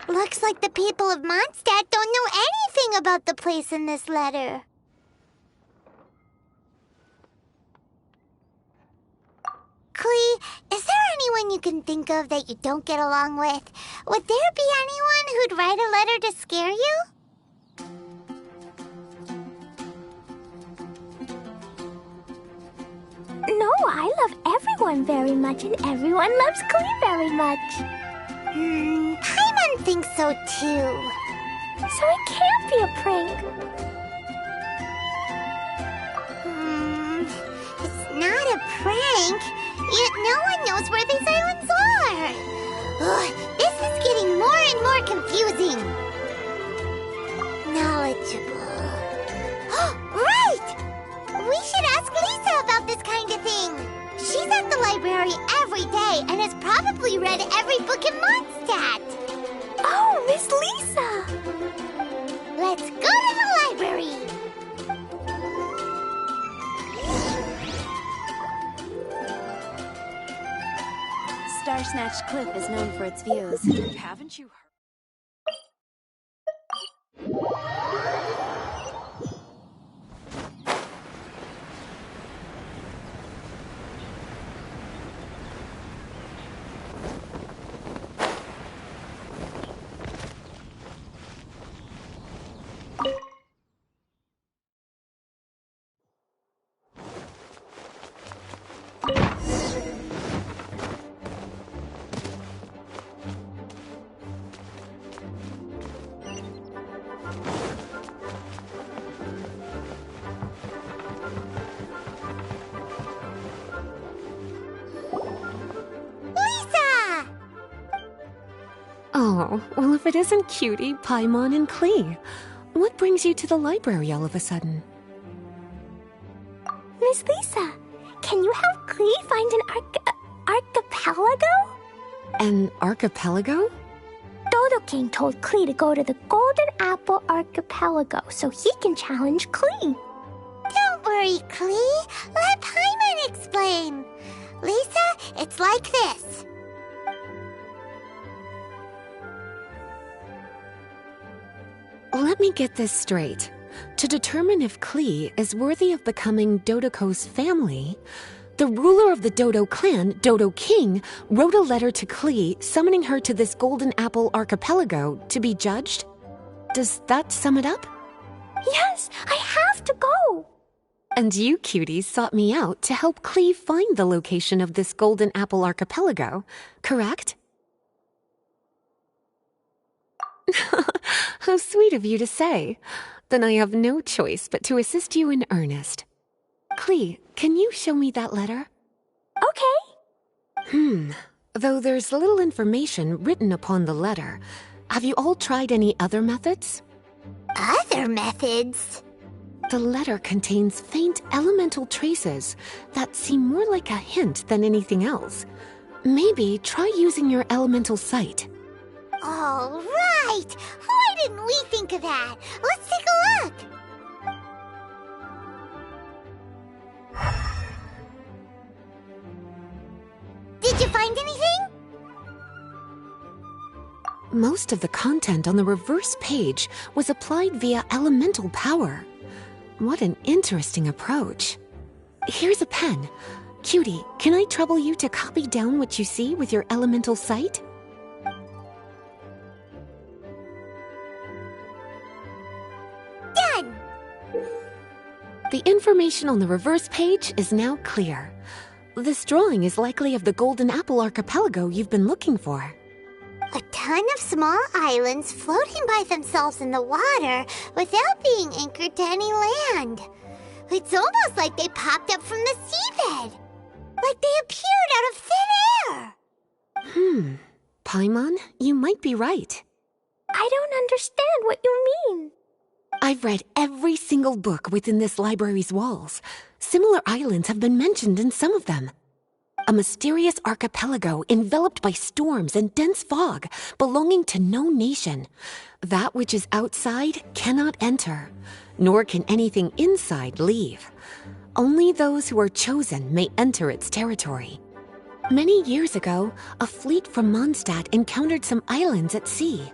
Looks like the people of Mondstadt don't know anything about the place in this letter. Klee, is there anyone you can think of that you don't get along with? Would there be anyone who'd write a letter to scare you? No, I love everyone very much, and everyone loves Klee very much. Paimon thinks so too. So it can't be a prank. It's not a prank. Yet no one knows where these islands are. Ugh, this is getting more and more confusing. Knowledgeable. Right! We should ask Lisa about this kind of thing. She's at the library every day and has probably read every book in Mondstadt. Oh, Miss Lisa! Let's go to the library. Star Snatch Cliff is known for its views. Haven't you heard? Oh, well, if it isn't Cutie, Paimon, and Klee. What brings you to the library all of a sudden? Miss Lisa, can you help Klee find an archipelago? An archipelago? Dodo King told Klee to go to the Golden Apple Archipelago so he can challenge Klee. Don't worry, Klee. Let Paimon explain. Lisa, it's like this. Let me get this straight. To determine if Klee is worthy of becoming Dodoko's family, the ruler of the Dodo clan, Dodo King, wrote a letter to Klee summoning her to this Golden Apple Archipelago to be judged. Does that sum it up? Yes, I have to go. And you cuties sought me out to help Cleve find the location of this Golden Apple Archipelago, correct? How sweet of you to say. Then I have no choice but to assist you in earnest. Cleve, can you show me that letter? Okay. Though there's little information written upon the letter, have you all tried any other methods? Other methods? The letter contains faint elemental traces that seem more like a hint than anything else. Maybe try using your elemental sight. All right! Why didn't we think of that? Let's take a look! Did you find anything? Most of the content on the reverse page was applied via elemental power. What an interesting approach. Here's a pen. Cutie, can I trouble you to copy down what you see with your elemental sight? Done! The information on the reverse page is now clear. This drawing is likely of the Golden Apple Archipelago you've been looking for. A ton of small islands floating by themselves in the water without being anchored to any land. It's almost like they popped up from the seabed. Like they appeared out of thin air. Paimon, you might be right. I don't understand what you mean. I've read every single book within this library's walls. Similar islands have been mentioned in some of them. A mysterious archipelago enveloped by storms and dense fog, belonging to no nation. That which is outside cannot enter, nor can anything inside leave. Only those who are chosen may enter its territory. Many years ago, a fleet from Mondstadt encountered some islands at sea.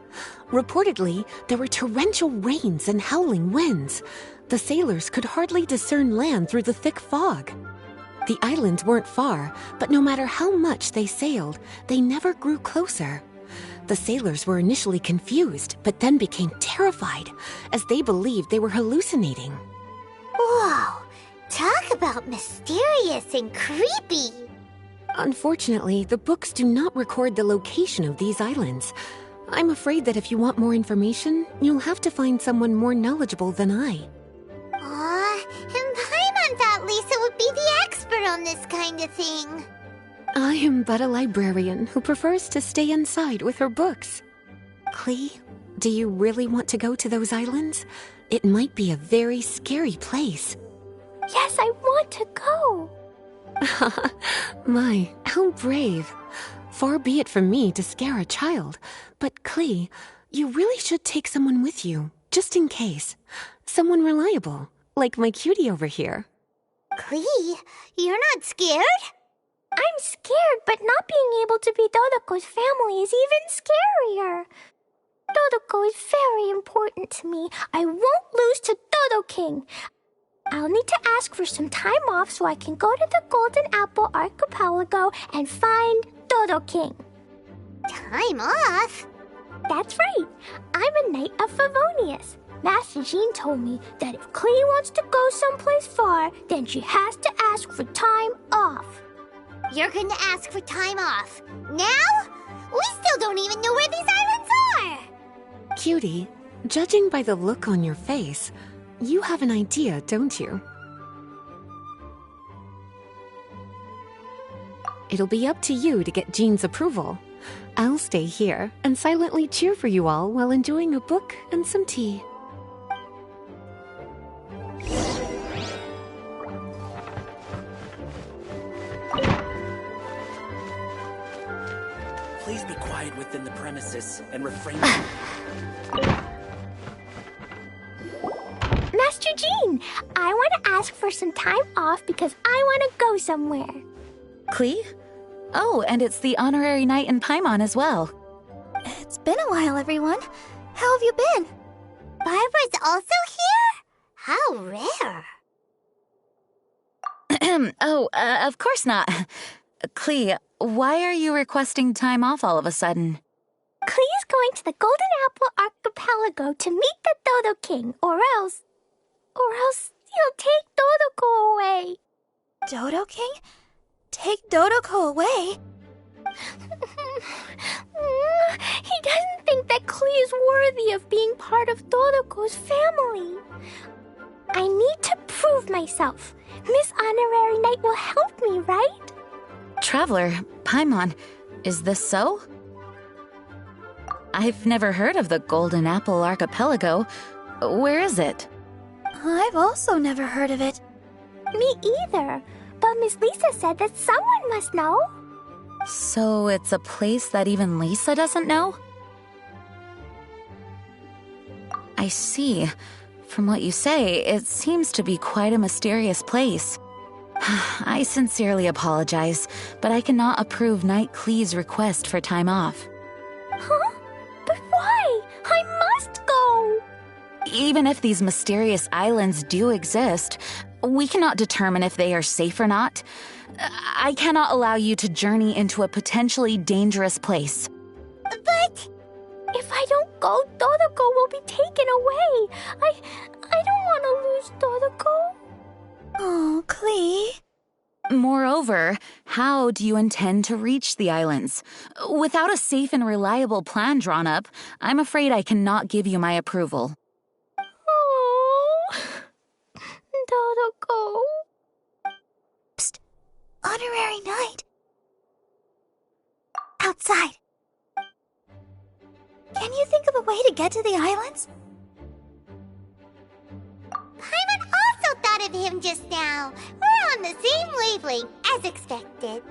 Reportedly, there were torrential rains and howling winds. The sailors could hardly discern land through the thick fog. The islands weren't far, but no matter how much they sailed, they never grew closer. The sailors were initially confused, but then became terrified, as they believed they were hallucinating. Whoa! Talk about mysterious and creepy! Unfortunately, the books do not record the location of these islands. I'm afraid that if you want more information, you'll have to find someone more knowledgeable than I. And Paimon thought Lisa would be the expert on this kind of thing. I am but a librarian who prefers to stay inside with her books. Clee, do you really want to go to those islands? It might be a very scary place. Yes, I want to go. My, how brave. Far be it from me to scare a child, but Clee, you really should take someone with you, just in case. Someone reliable, like my cutie over here. Clee, you're not scared? I'm scared, but not being able to be Dodoko's family is even scarier. Dodoko is very important to me. I won't lose to Dodo King. I'll need to ask for some time off so I can go to the Golden Apple Archipelago and find Dodo King. Time off? That's right. I'm a Knight of Favonius. Master Jean told me that if Clee wants to go someplace far, then she has to ask for time off. You're going to ask for time off. Now? We still don't even know where these islands are! Cutie, judging by the look on your face, you have an idea, don't you? It'll be up to you to get Jean's approval. I'll stay here and silently cheer for you all while enjoying a book and some tea. Please be quiet within the premises and refrain Master Jean, I want to ask for some time off because I want to go somewhere. Clee? Oh, and it's the honorary knight in Paimon as well. It's been a while, everyone. How have you been? Barbara's also here? How rare. Of course not. Clee, why are you requesting time off all of a sudden? Clee's going to the Golden Apple Archipelago to meet the Dodo King, or else He'll take Dodoko away. Dodo King? Take Dodoko away? He doesn't think that Klee is worthy of being part of Dodoko's family. I need to prove myself. Miss Honorary Knight will help me, right? Traveler, Paimon, is this so? I've never heard of the Golden Apple Archipelago. Where is it? I've also never heard of it. Me either. But Miss Lisa said that someone must know. So it's a place that even Lisa doesn't know? I see. From what you say, it seems to be quite a mysterious place. I sincerely apologize, but I cannot approve Knight Klee's request for time off. Huh? But why? I must go! Even if these mysterious islands do exist, we cannot determine if they are safe or not. I cannot allow you to journey into a potentially dangerous place. But if I don't go, Dodoko will be taken away. I don't want to lose Dodoko. Oh, Klee. Moreover, how do you intend to reach the islands? Without a safe and reliable plan drawn up, I'm afraid I cannot give you my approval. Oh, Dodoko. Psst. Honorary Knight. Outside. Can you think of a way to get to the islands? Paimon also thought of him just now. We're on the same wavelength, as expected.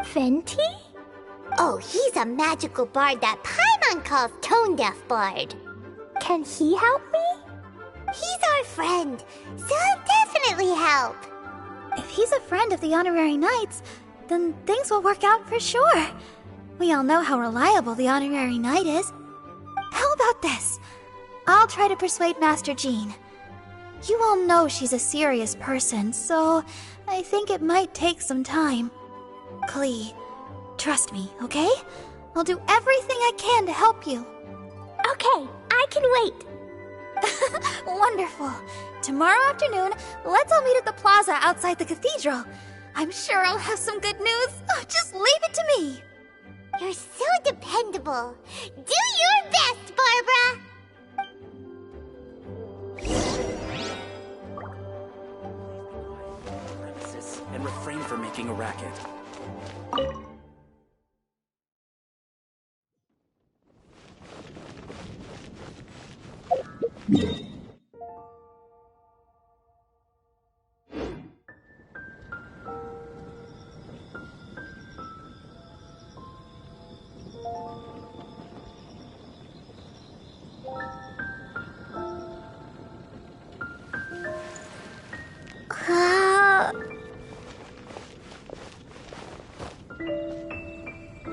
Venti? Oh, he's a magical bard that Paimon calls Tone Deaf Bard. Can he help me? He's our friend, so he'll definitely help. If he's a friend of the Honorary Knights, then things will work out for sure. We all know how reliable the Honorary Knight is. How about this? I'll try to persuade Master Jean. You all know she's a serious person, so I think it might take some time. Klee, trust me, okay? I'll do everything I can to help you. Okay, I can wait. Wonderful. Tomorrow afternoon, let's all meet at the plaza outside the cathedral. I'm sure I'll have some good news. Oh, just leave it to me. You're so dependable. Do your best, Barbara! And refrain from making a racket.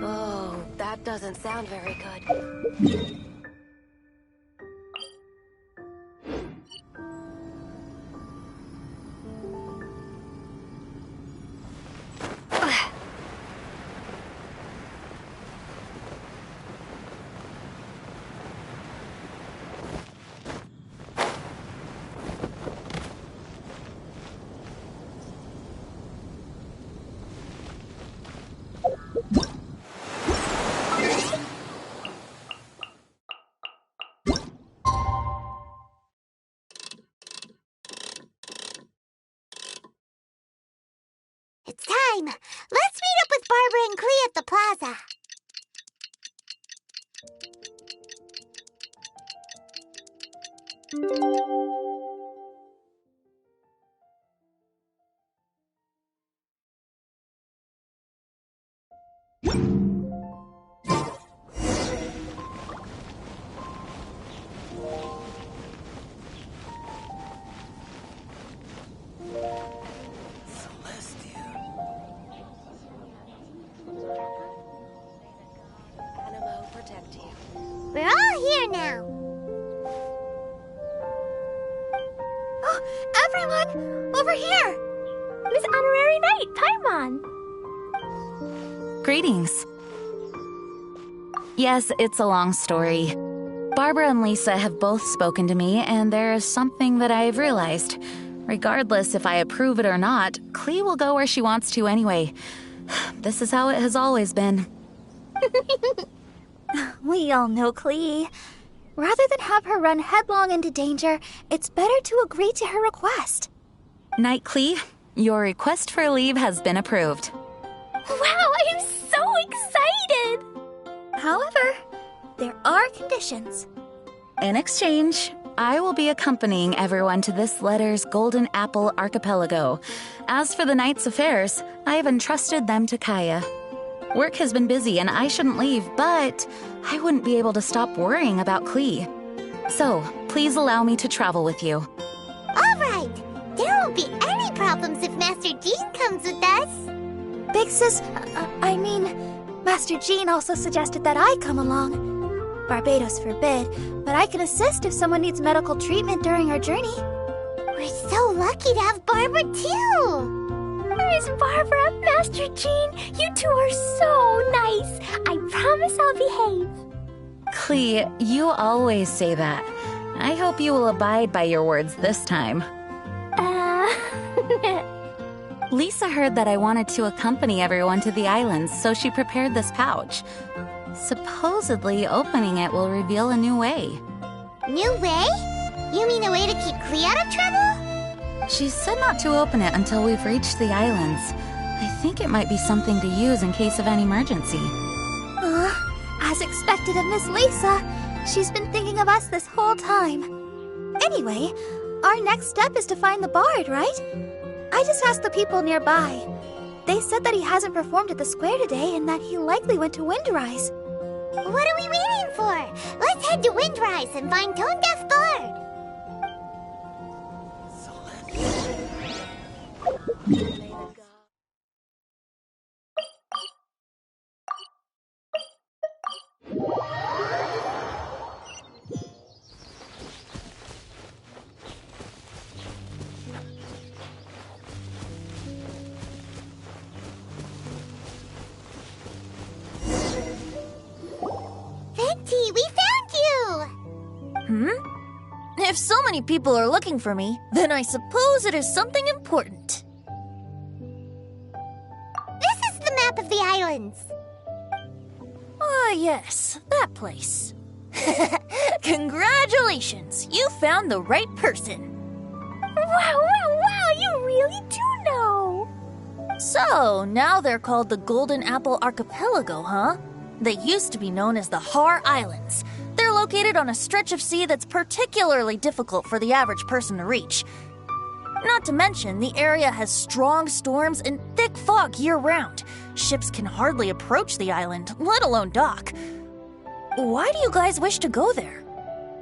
Oh, that doesn't sound very good. It's time. Let's meet up with Barbara and Klee at the plaza. We're all here now. Oh, everyone! Over here! Miss Honorary Knight, Paimon! Greetings. Yes, it's a long story. Barbara and Lisa have both spoken to me, and there is something that I've realized. Regardless if I approve it or not, Klee will go where she wants to anyway. This is how it has always been. We all know Klee. Rather than have her run headlong into danger, it's better to agree to her request. Night, Klee. Your request for leave has been approved. Wow, I'm so excited! However, there are conditions. In exchange, I will be accompanying everyone to this letter's Golden Apple Archipelago. As for the night's affairs, I have entrusted them to Kaya. Work has been busy and I shouldn't leave, but I wouldn't be able to stop worrying about Klee. So, please allow me to travel with you. All right. There won't be any problems if Master Jean comes with us. Big Sis, Master Jean also suggested that I come along. Barbados forbid, but I can assist if someone needs medical treatment during our journey. We're so lucky to have Barbara, too. Miss Barbara, Master Jean, you two are so nice. I promise I'll behave. Klee, you always say that. I hope you will abide by your words this time. Lisa heard that I wanted to accompany everyone to the islands, so she prepared this pouch. Supposedly, opening it will reveal a new way. New way? You mean a way to keep Klee out of trouble? She said not to open it until we've reached the islands. I think it might be something to use in case of an emergency. As expected of Miss Lisa, she's been thinking of us this whole time. Anyway, our next step is to find the bard, right? I just asked the people nearby. They said that he hasn't performed at the square today and that he likely went to Windrise. What are we waiting for? Let's head to Windrise and find Tone Deaf Bard. Venti, we found you! If so many people are looking for me, then I suppose it is something important. This is the map of the islands. Ah, yes, that place. Congratulations, you found the right person. Wow, you really do know. So, now they're called the Golden Apple Archipelago, huh? They used to be known as the Har Islands. They're located on a stretch of sea that's particularly difficult for the average person to reach. Not to mention, the area has strong storms and thick fog year-round. Ships can hardly approach the island, let alone dock. Why do you guys wish to go there?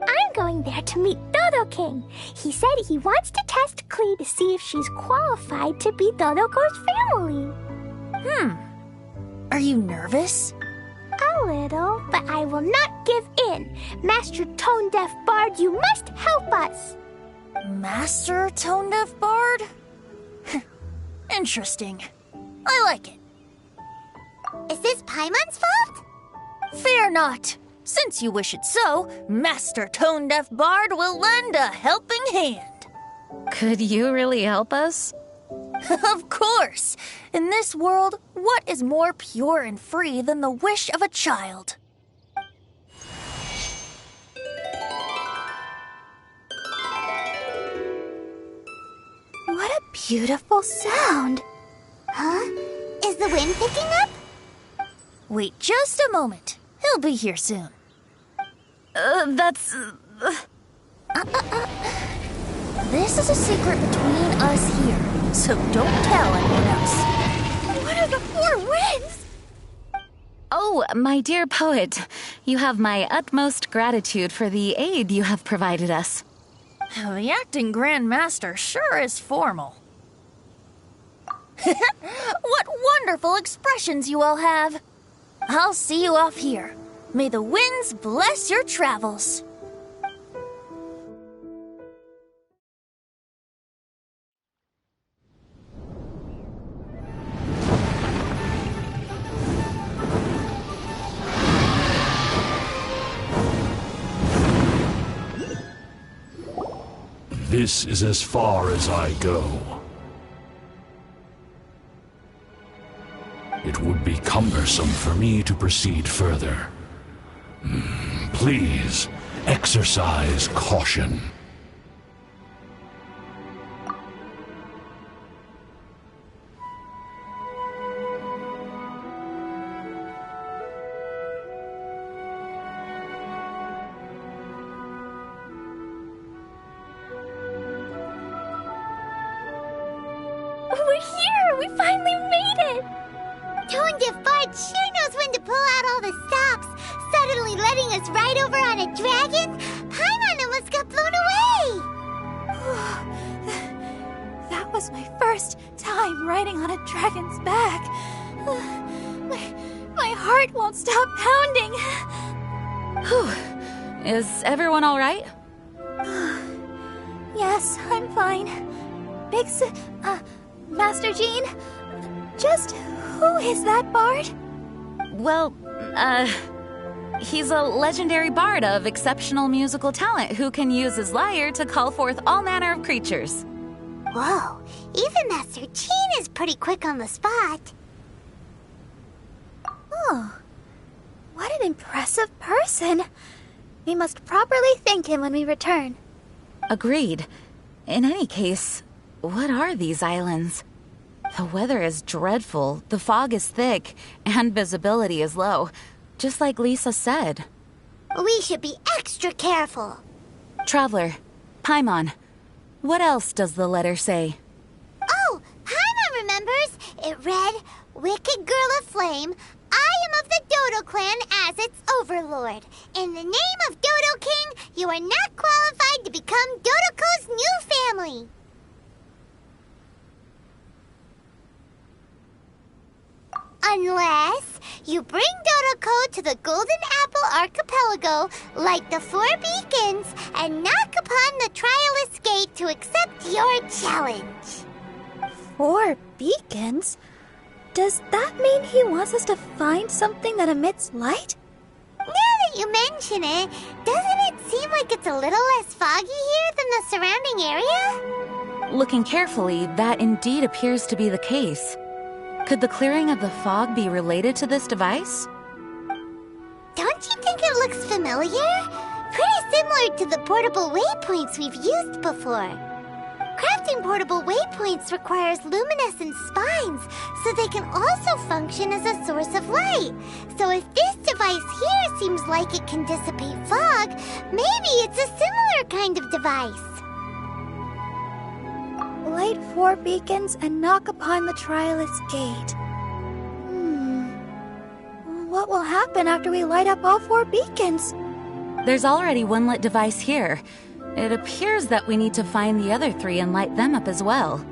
I'm going there to meet Dodo King. He said he wants to test Klee to see if she's qualified to be Dodoko's family. Are you nervous? A little, but I will not give in. Master Tone Deaf Bard, you must help us. Master Tone Deaf Bard? Interesting. I like it. Is this Paimon's fault? Fear not. Since you wish it so, Master Tone Deaf Bard will lend a helping hand. Could you really help us? Of course! In this world, what is more pure and free than the wish of a child? What a beautiful sound. Huh? Is the wind picking up? Wait just a moment. He'll be here soon. This is a secret between us here, so don't tell anyone else. What are the four winds? Oh, my dear poet, you have my utmost gratitude for the aid you have provided us. The acting Grand Master sure is formal. What wonderful expressions you all have. I'll see you off here. May the winds bless your travels. This is as far as I go. It would be cumbersome for me to proceed further. Please, exercise caution. We're here! We finally made it! Toon Fart sure knows when to pull out all the stops, suddenly letting us ride over on a dragon. Paimon almost got blown away! That was my first time riding on a dragon's back. My heart won't stop pounding. Whew. Is everyone all right? Yes, I'm fine. Master Jean, just who is that bard? Well, he's a legendary bard of exceptional musical talent who can use his lyre to call forth all manner of creatures. Whoa, even Master Jean is pretty quick on the spot. Oh, what an impressive person. We must properly thank him when we return. Agreed. In any case, what are these islands? The weather is dreadful, the fog is thick, and visibility is low, just like Lisa said. We should be extra careful. Traveler, Paimon, what else does the letter say? Oh, Paimon remembers. It read, "Wicked girl of flame, I am of the Dodo clan as its overlord. In the name of Dodo King, you are not qualified to become Dodoko's new family." Unless you bring Dodoko to the Golden Apple Archipelago, light the 4 beacons, and knock upon the Trialist Gate to accept your challenge. 4 beacons? Does that mean he wants us to find something that emits light? Now that you mention it, doesn't it seem like it's a little less foggy here than the surrounding area? Looking carefully, that indeed appears to be the case. Could the clearing of the fog be related to this device? Don't you think it looks familiar? Pretty similar to the portable waypoints we've used before. Crafting portable waypoints requires luminescent spines, so they can also function as a source of light. So if this device here seems like it can dissipate fog, maybe it's a similar kind of device. Light 4 beacons and knock upon the Trialist Gate. What will happen after we light up all 4 beacons? There's already one lit device here. It appears that we need to find the other 3 and light them up as well.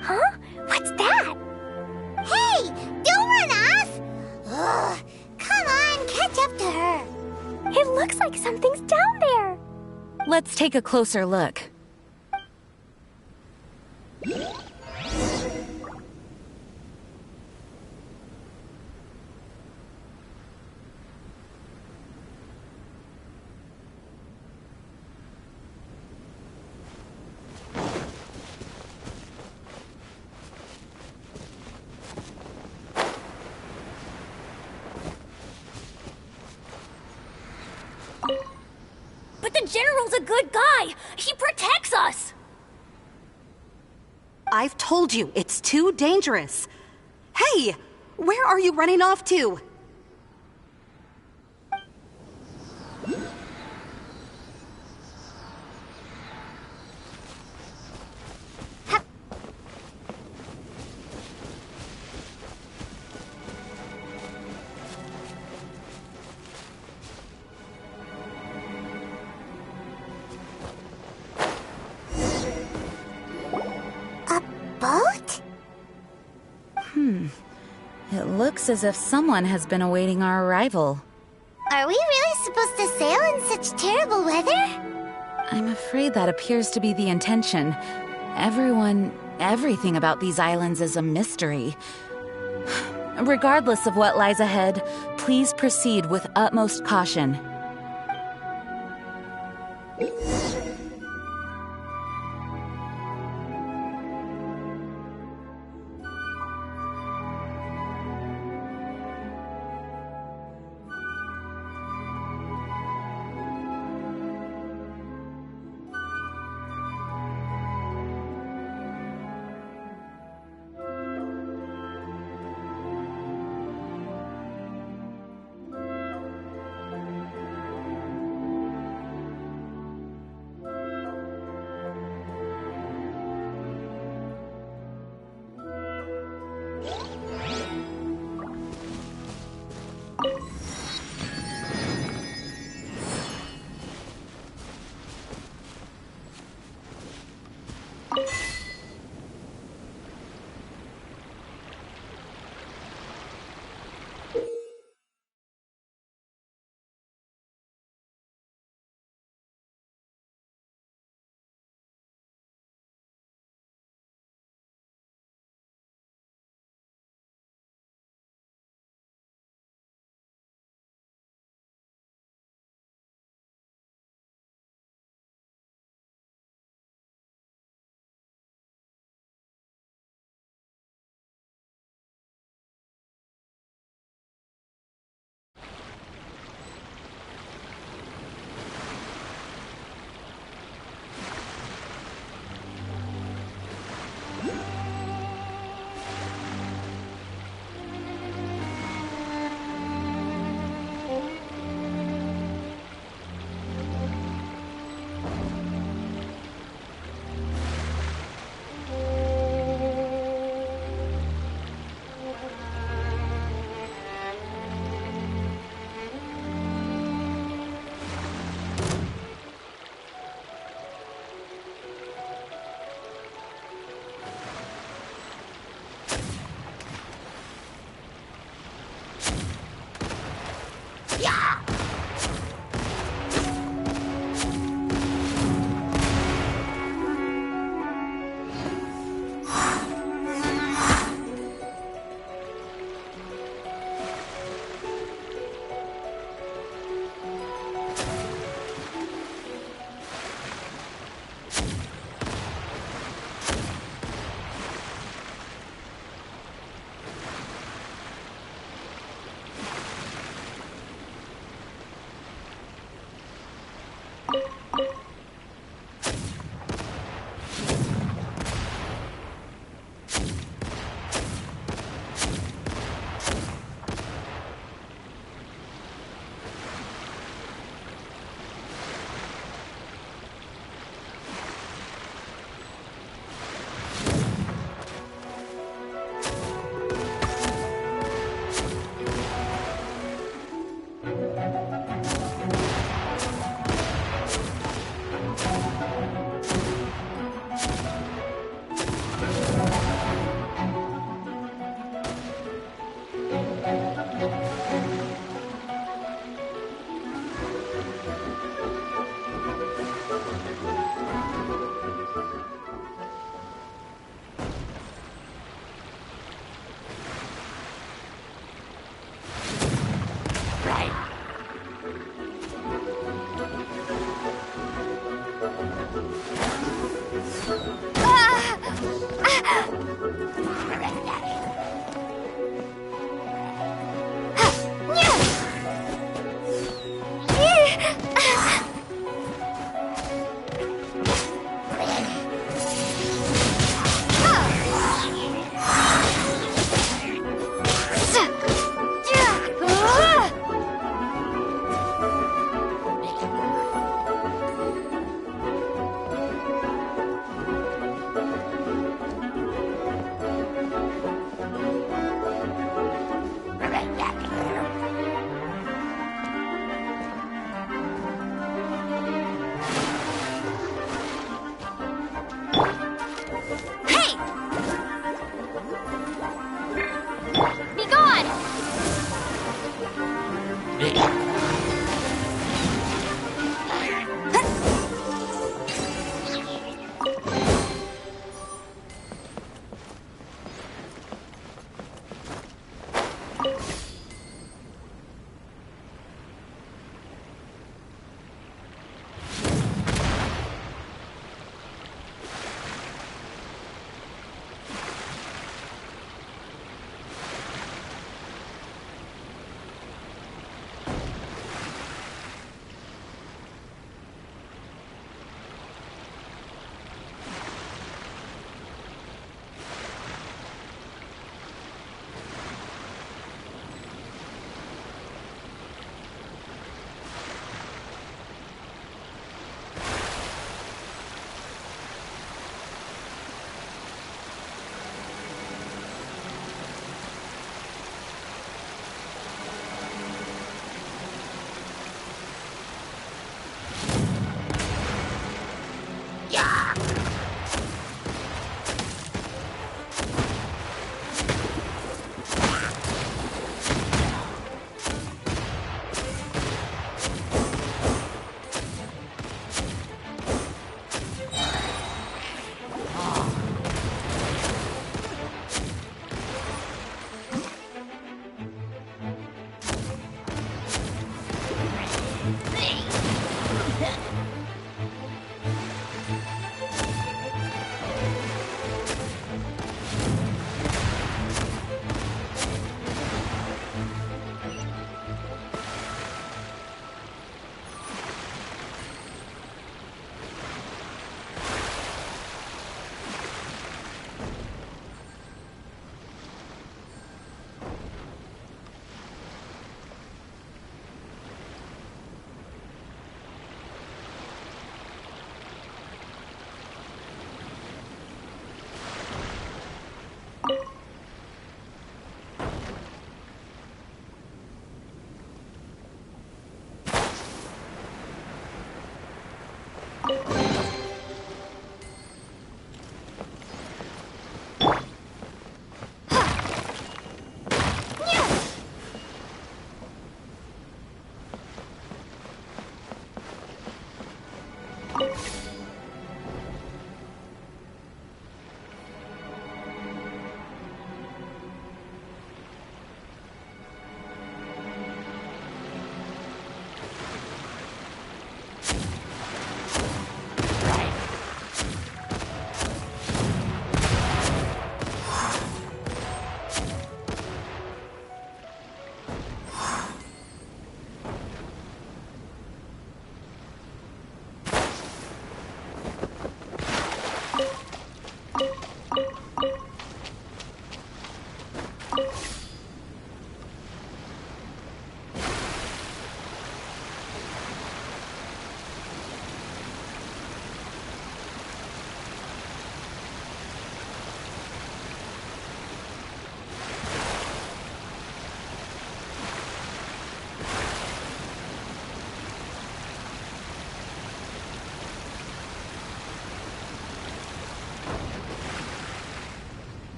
Huh? What's that? Hey! Don't run off! Ugh, come on, catch up to her. It looks like something's down there. Let's take a closer look. But the General's a good guy. He protects us. I've told you, it's too dangerous. Hey, where are you running off to? Boat? It looks as if someone has been awaiting our arrival. Are we really supposed to sail in such terrible weather? I'm afraid that appears to be the intention. Everything about these islands is a mystery. Regardless of what lies ahead, please proceed with utmost caution.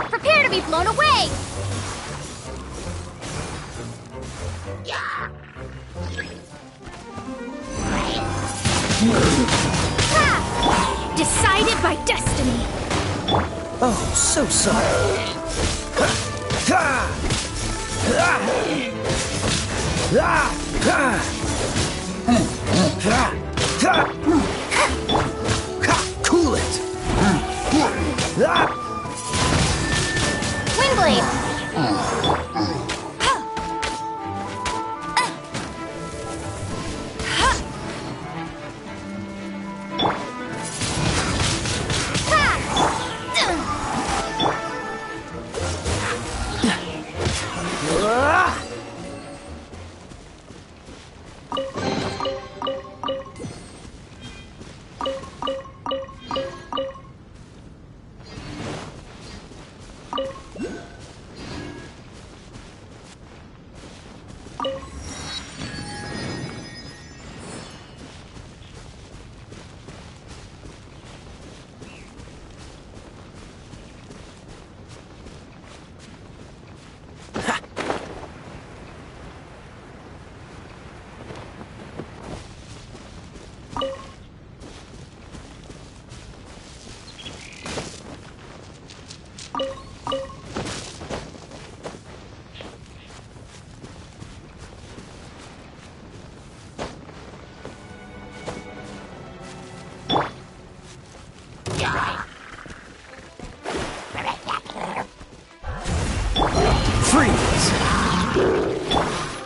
Prepare to be blown away! Ha! Decided by destiny! Oh, so sorry. Cool it. Windblade!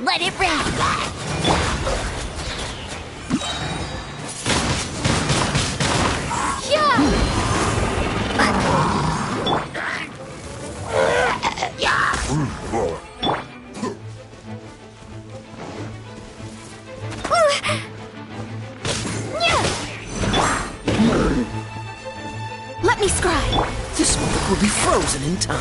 Let it rain! Let me scribe. This book will be frozen in time.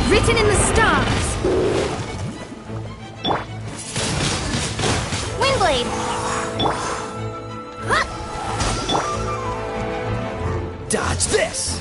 Written in the stars. Windblade. Dodge this.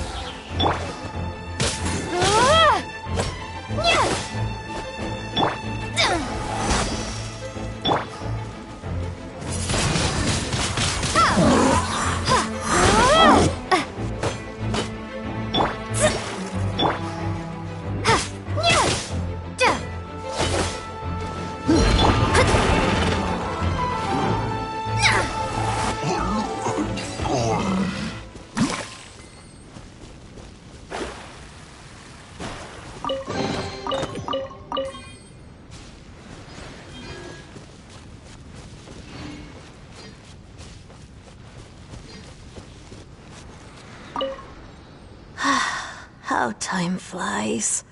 How time flies.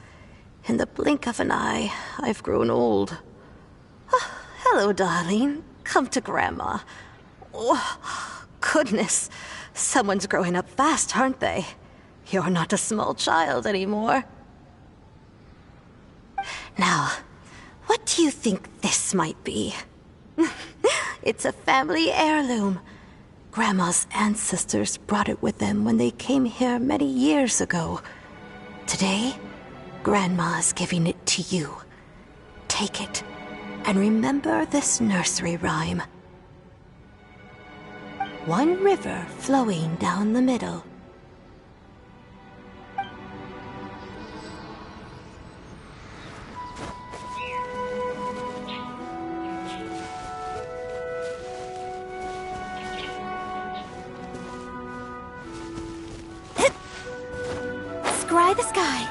In the blink of an eye, I've grown old. Oh, hello, darling. Come to Grandma. Oh, goodness. Someone's growing up fast, aren't they? You're not a small child anymore. Now, what do you think this might be? It's a family heirloom. Grandma's ancestors brought it with them when they came here many years ago. Today, Grandma is giving it to you. Take it, and remember this nursery rhyme. One river flowing down the middle. Scry the sky.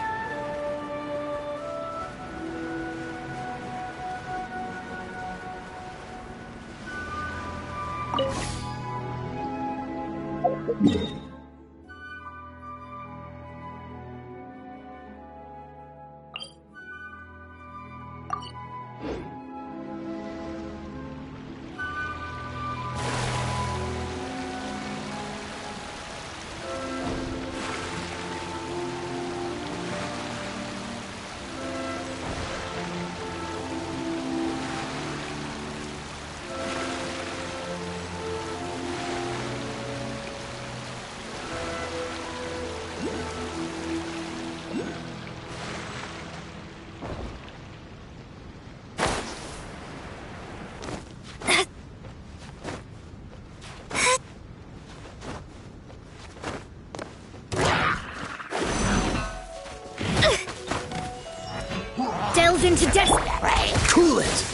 Delve into despair. Cool it!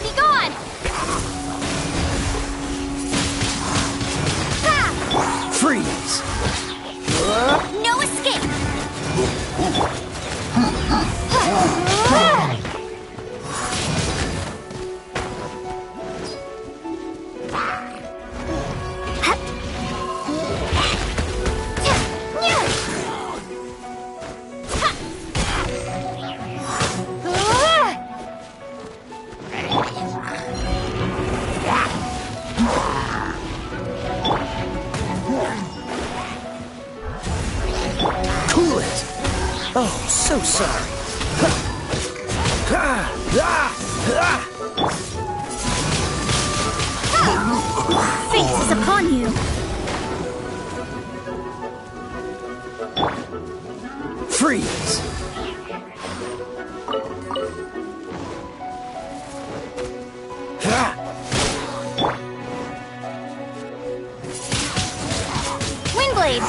Be gone! Freeze! No escape! Cool it! Oh, so sorry. Fate is upon you. Freeze! Windblade!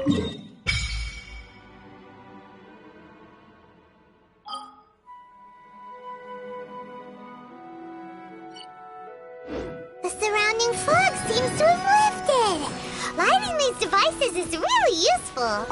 The surrounding fog seems to have lifted. Lighting these devices is really useful.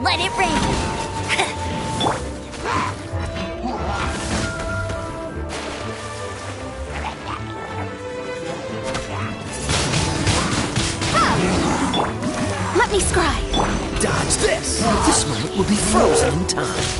Let it rain! Let me scry! Dodge this! This moment will be frozen in time.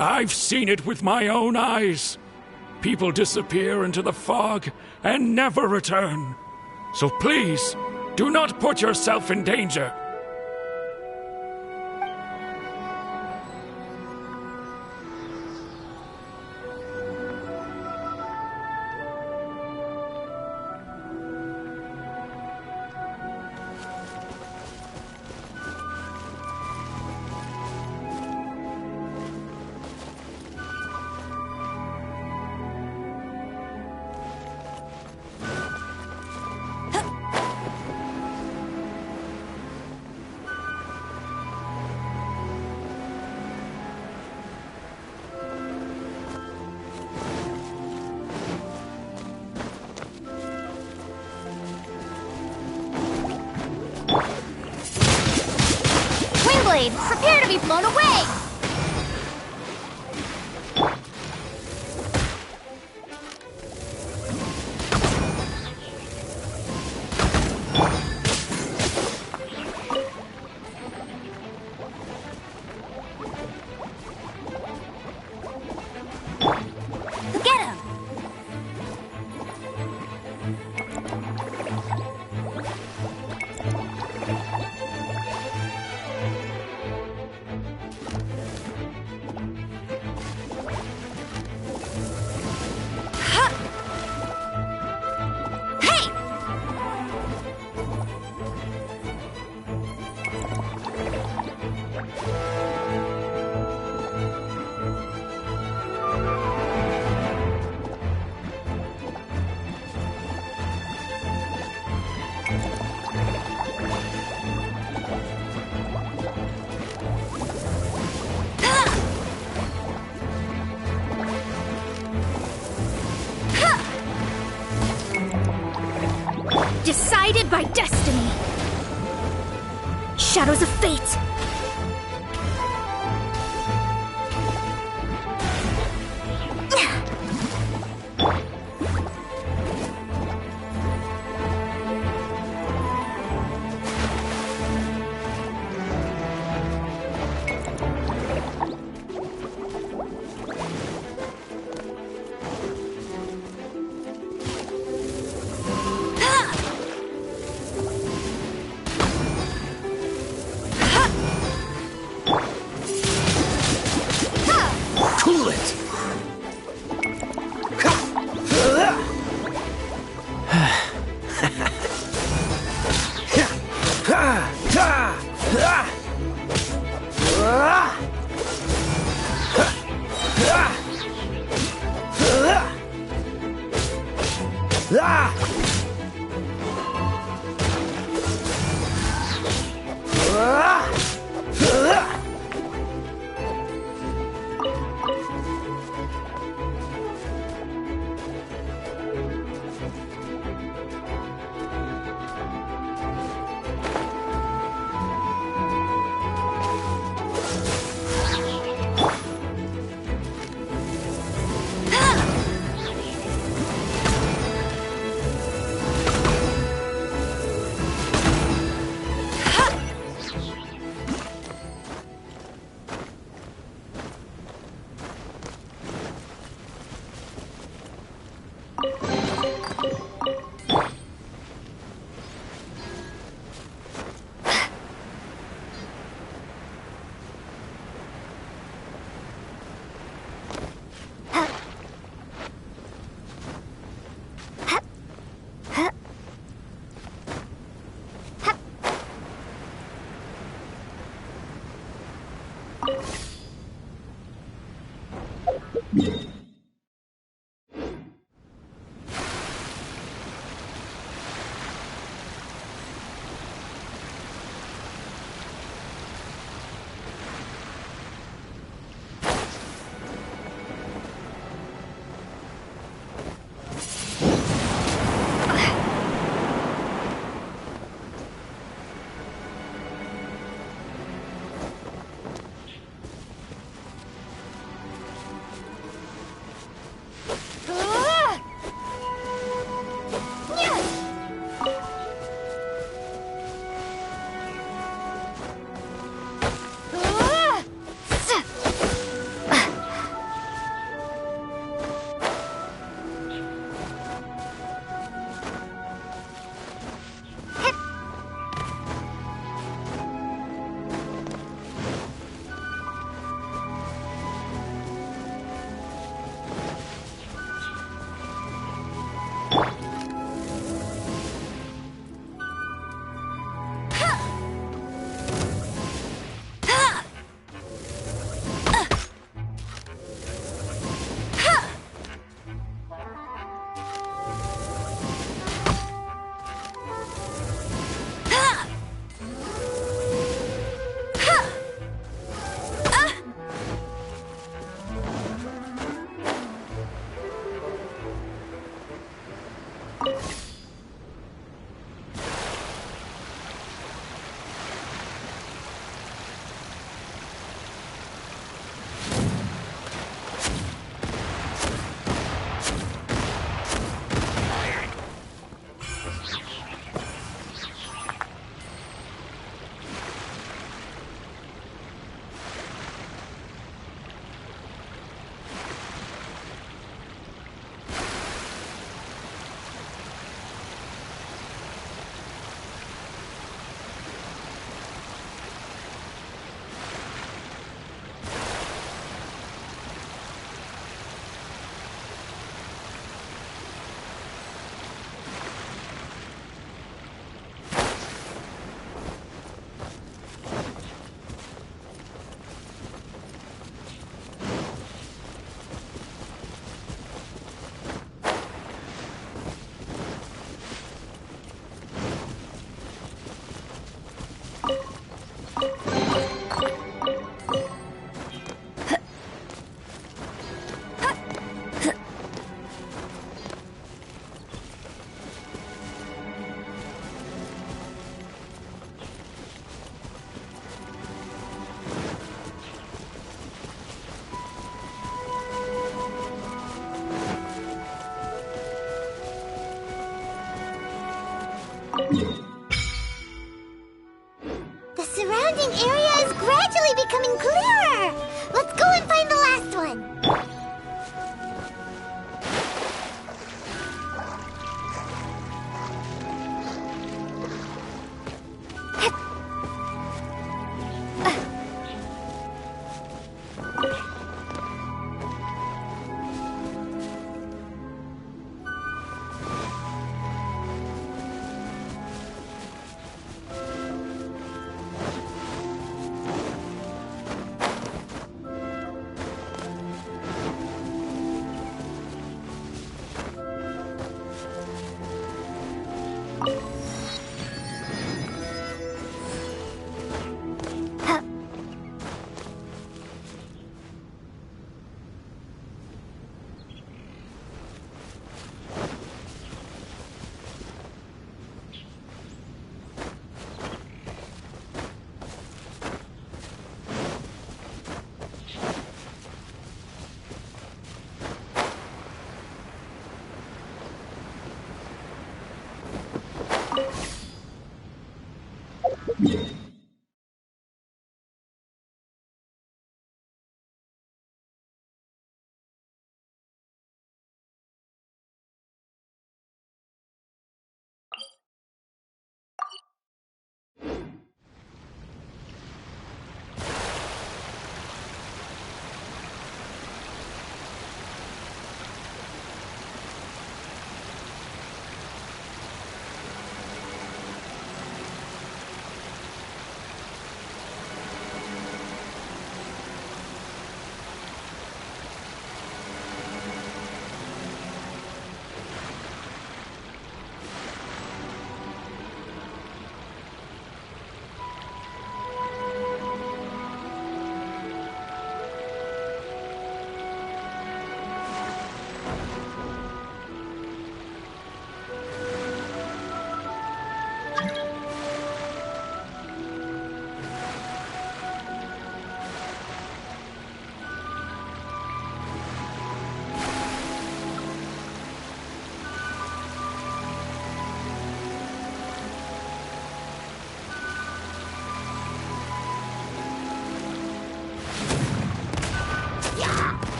I've seen it with my own eyes. People disappear into the fog and never return. So please, do not put yourself in danger. Wingblade, prepare to be blown away! Get him! Decided by destiny. Shadows of fate. Cool it!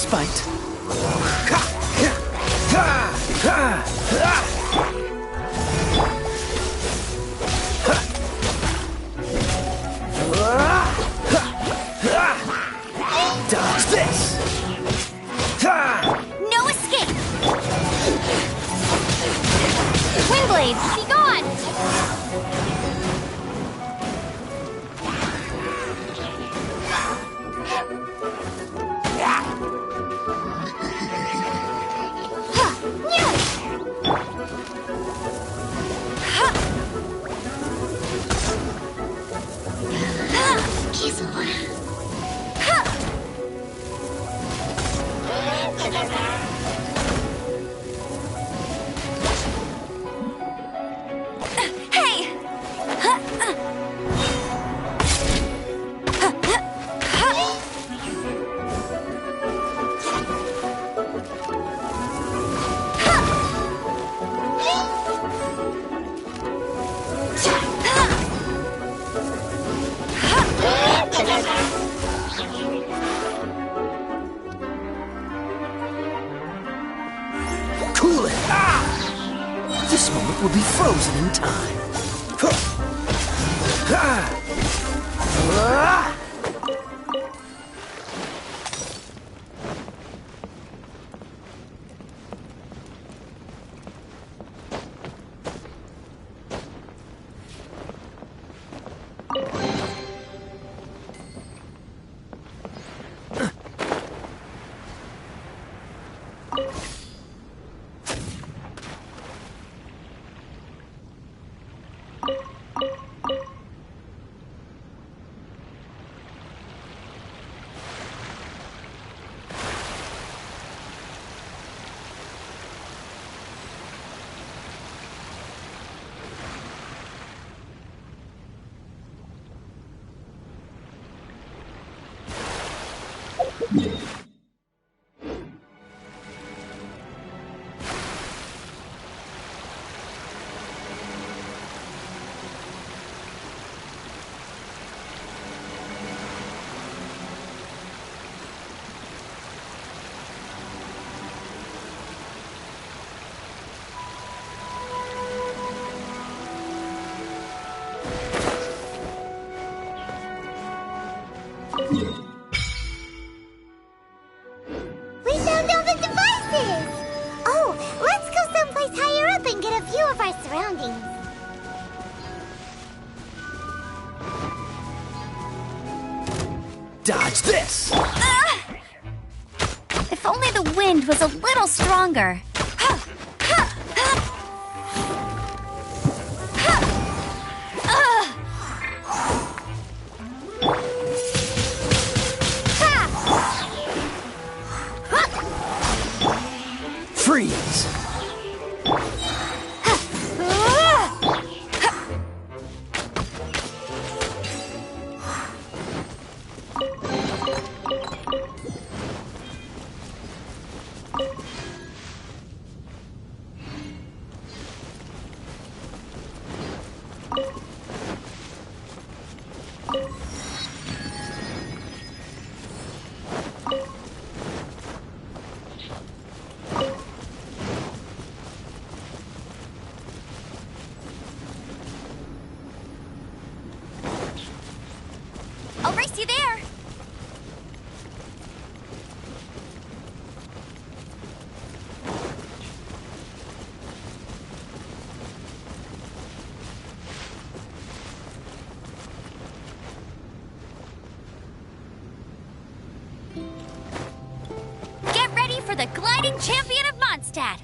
spite. Dodge this! No escape! Windblade, be gone! Cool it! This moment will be frozen in time. We found all the devices! Oh, let's go someplace higher up and get a view of our surroundings. Dodge this! If only the wind was a little stronger. Freeze! I'll race you there. Get ready for the gliding champion of Mondstadt.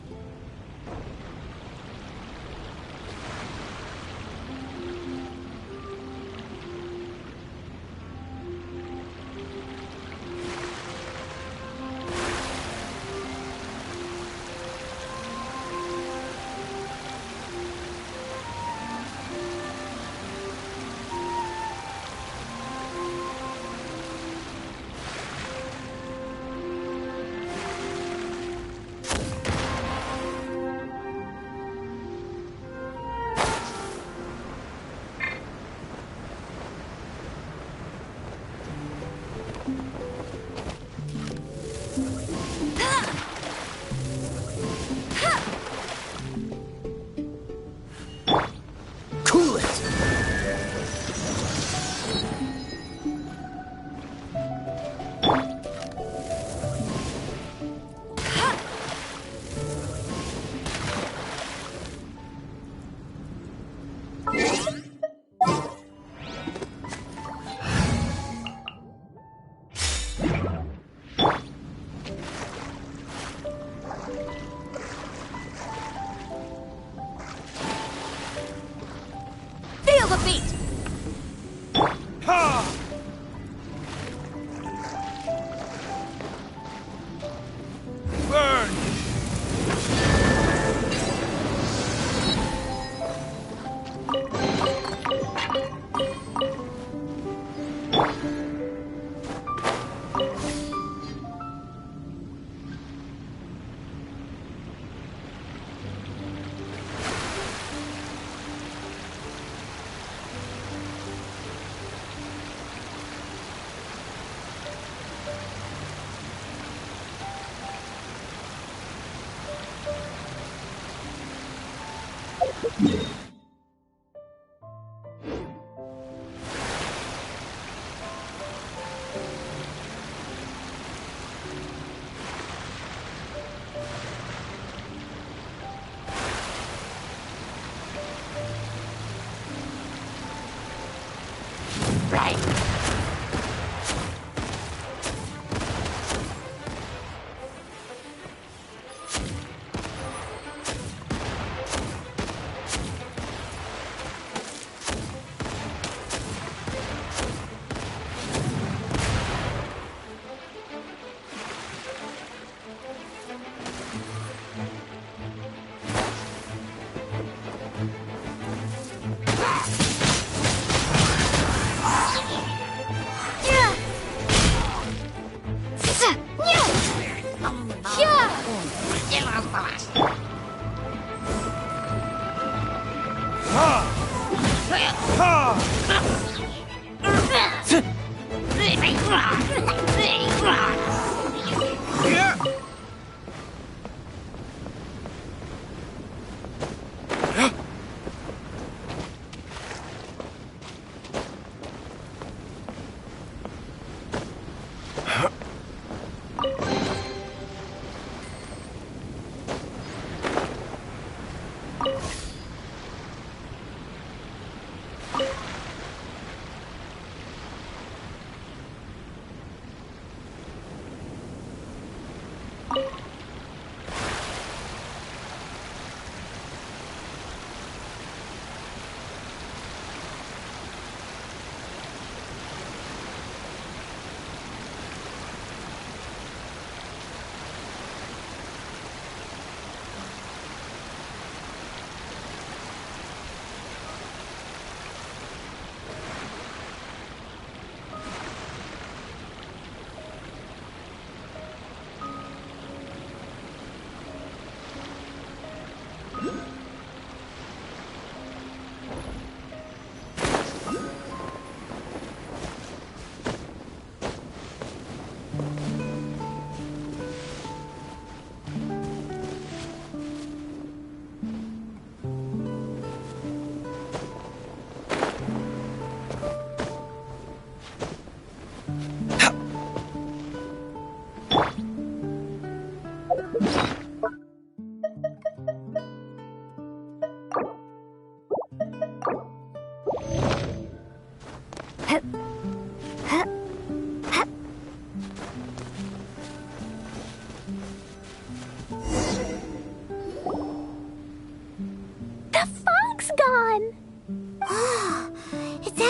the beat! Ha! Burn!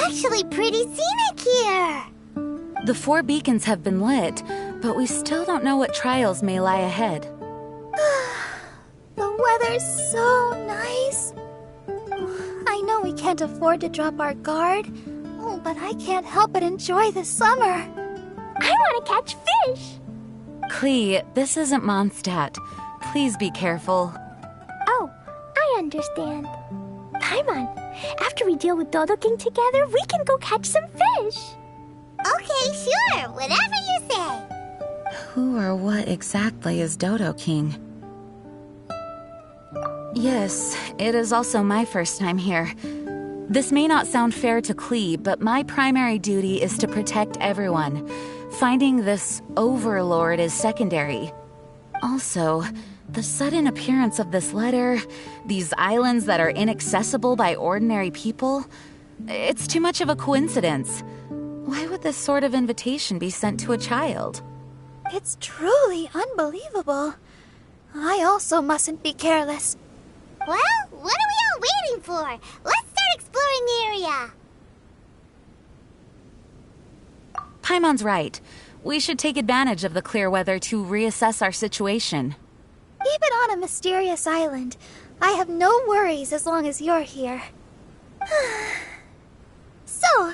Actually pretty scenic here. The 4 beacons have been lit, but we still don't know what trials may lie ahead. The weather's so nice. I know we can't afford to drop our guard, but I can't help but enjoy the summer. I want to catch fish. Klee, this isn't Mondstadt. Please be careful. Oh, I understand. Paimon, after we deal with Dodo King together, we can go catch some fish. Okay, sure. Whatever you say. Who or what exactly is Dodo King? Yes, it is also my first time here. This may not sound fair to Klee, but my primary duty is to protect everyone. Finding this overlord is secondary. Also, the sudden appearance of this letter, these islands that are inaccessible by ordinary people, it's too much of a coincidence. Why would this sort of invitation be sent to a child? It's truly unbelievable. I also mustn't be careless. Well, what are we all waiting for? Let's start exploring the area area. Paimon's right. We should take advantage of the clear weather to reassess our situation. Even on a mysterious island, I have no worries as long as you're here. So,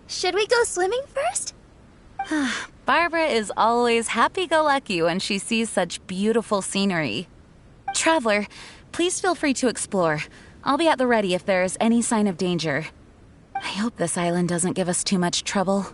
should we go swimming first? Barbara is always happy-go-lucky when she sees such beautiful scenery. Traveler, please feel free to explore. I'll be at the ready if there is any sign of danger. I hope this island doesn't give us too much trouble.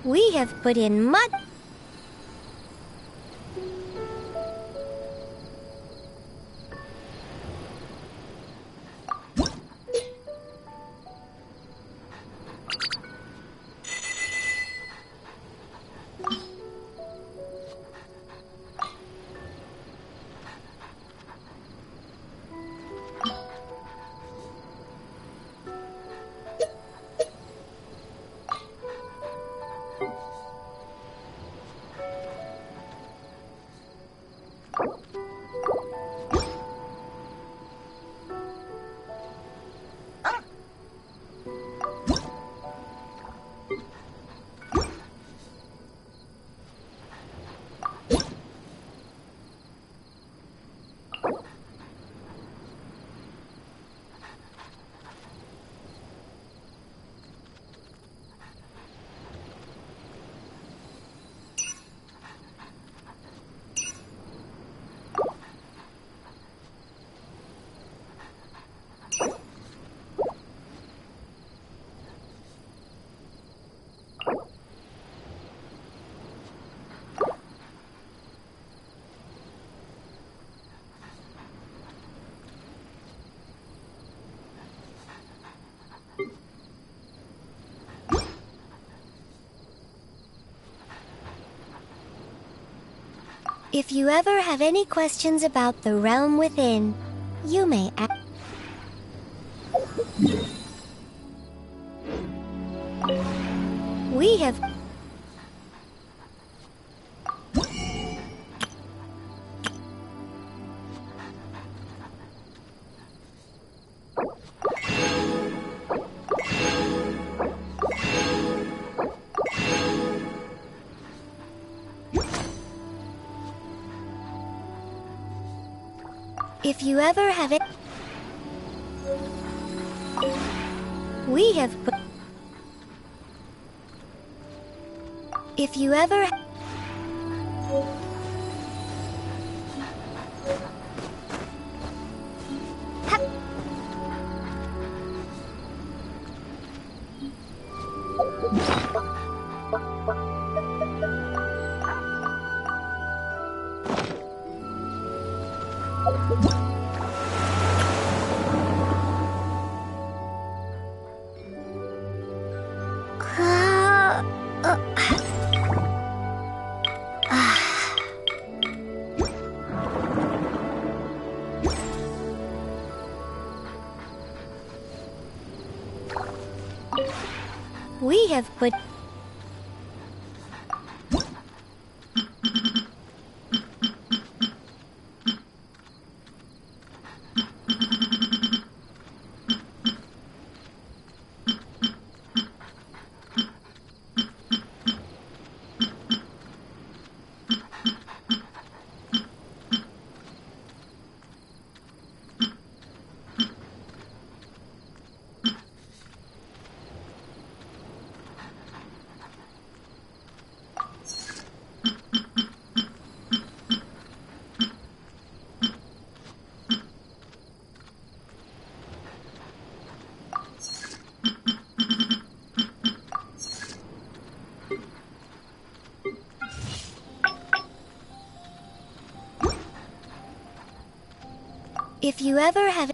We have put in much... If you ever have any questions about the realm within, you may ask. We have... If you ever have it... We have... If you ever... We have put... If you ever have...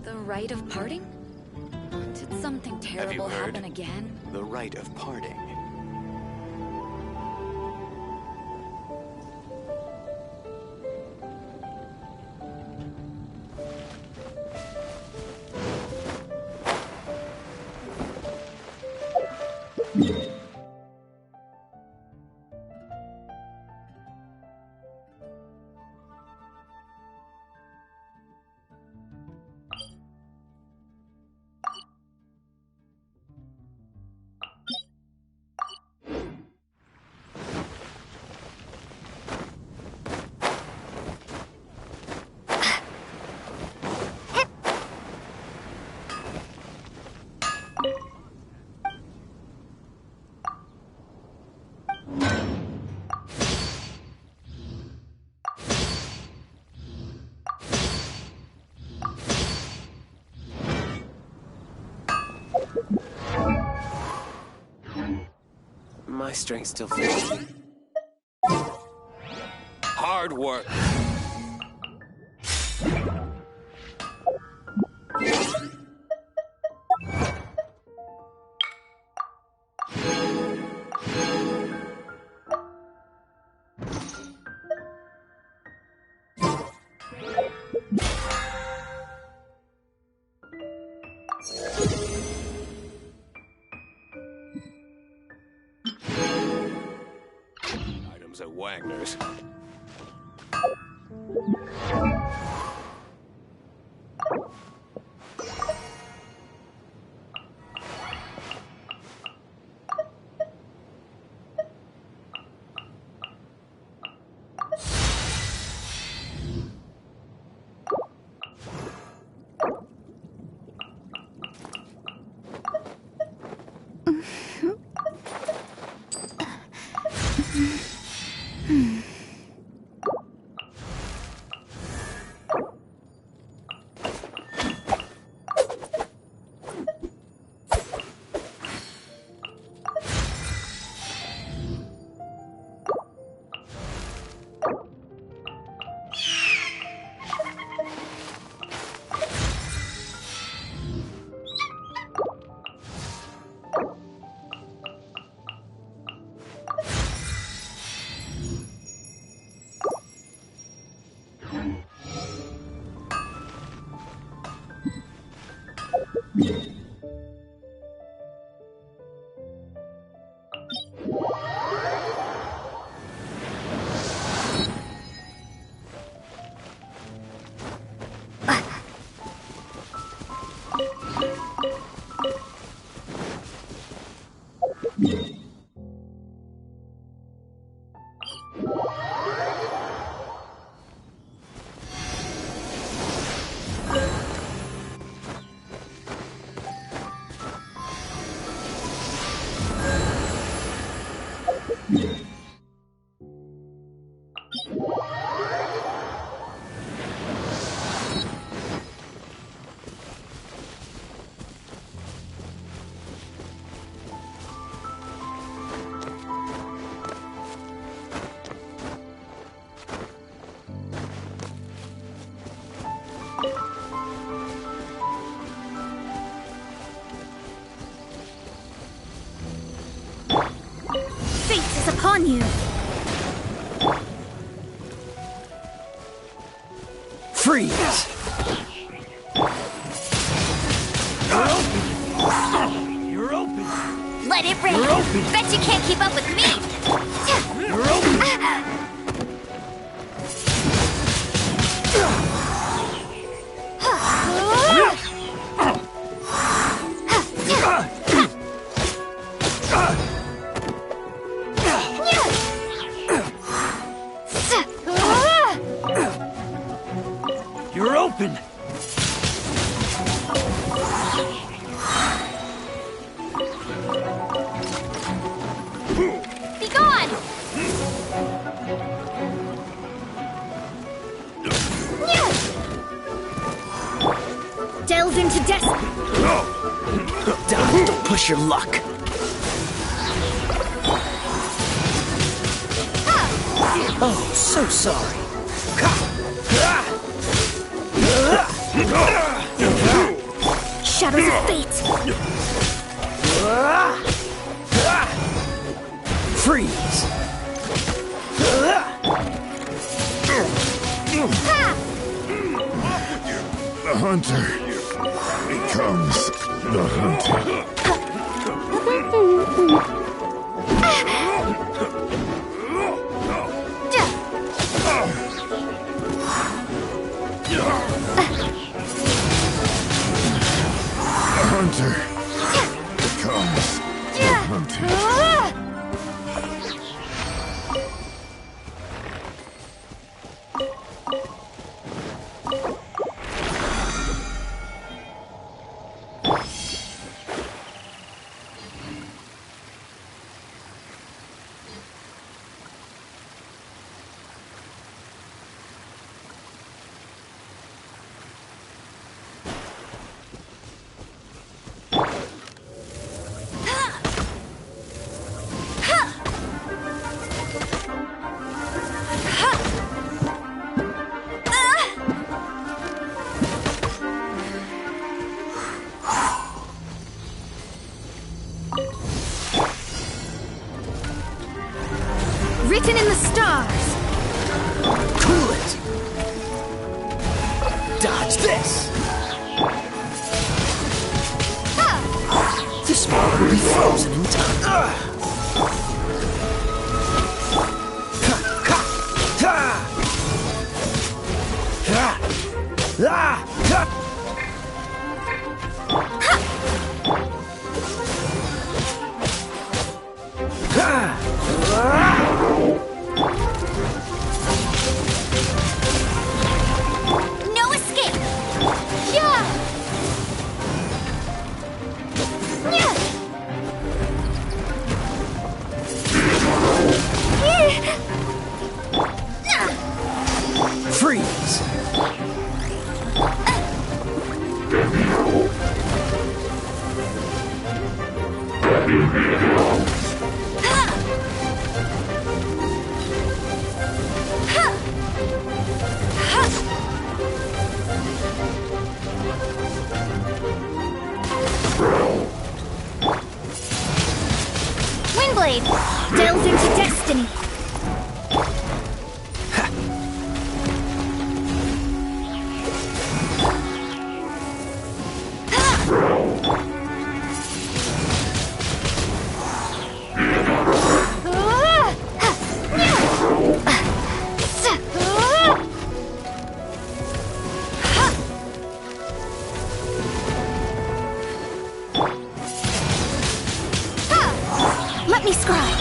The rite of parting? Did something terrible happen again? The rite of parting. My strength still fails me. Hard work. Items at Wagner's. upon you. Freeze! You're open. Let it rain. You're open. Bet you can't keep up with me. You're open. You're open. Be gone. Delve into destiny. Don't push your luck. Oh, so sorry. Shadows of fate. Freeze! The hunter becomes the hunted. The hunter becomes the hunted. Written in the stars. Cool it! Dodge this! This ball will be frozen in time. No escape. Yeah. Freeze! Windblade. Delve into destiny. Let me scry.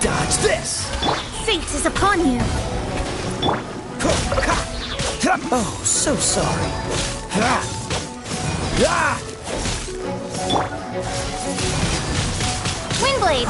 Dodge this! Fate is upon you. Oh, so sorry. Windblade.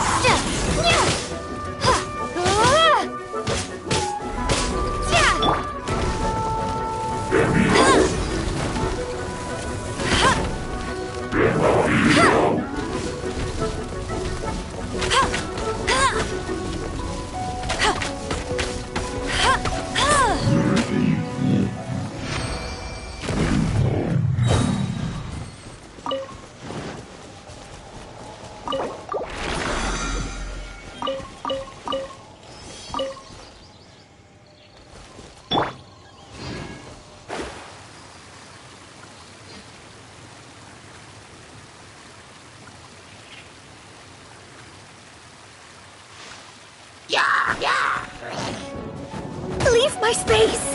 Leave my space!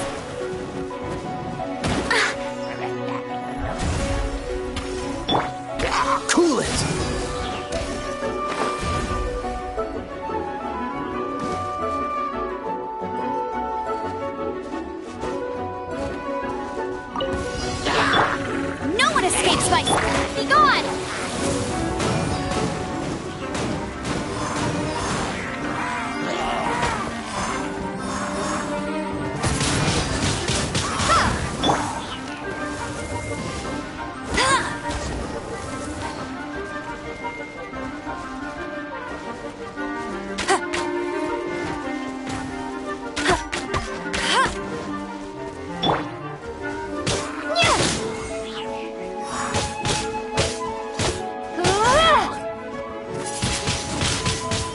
Cool it! No one escapes my... Be gone!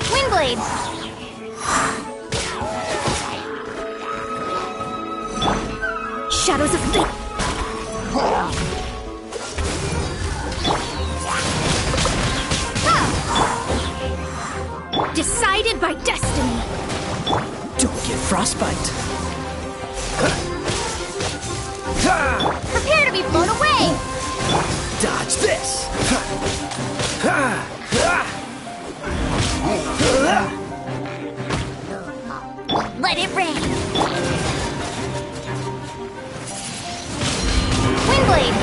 Windblade! Shadows of fate! Decided by destiny! Don't get frostbite. Prepare to be blown away! Dodge this! Let it rain! Windblade!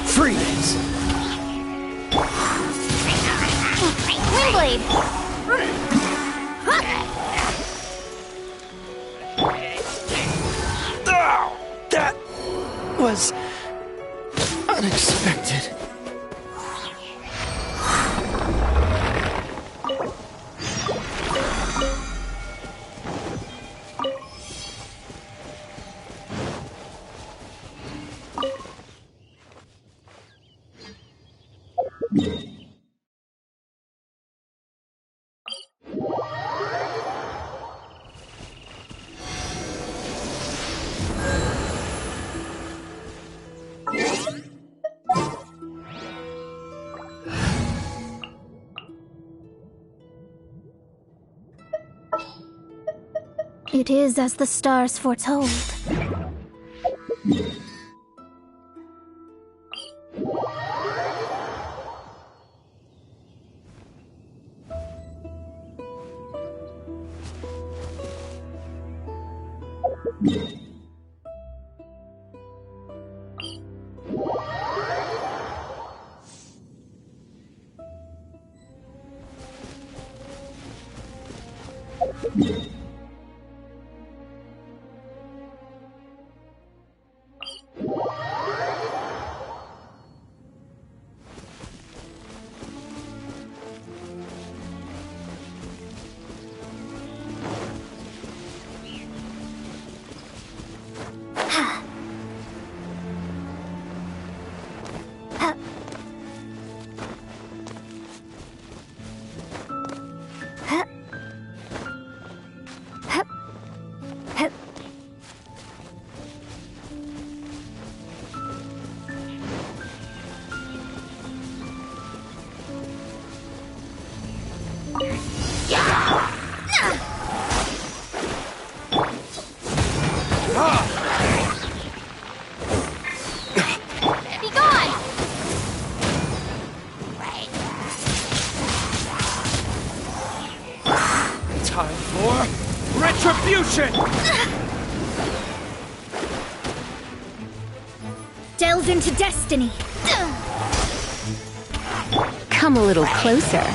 Freeze! Windblade! That was unexpected. It is as the stars foretold. Be gone! Time for retribution! Delve into destiny! Come a little closer.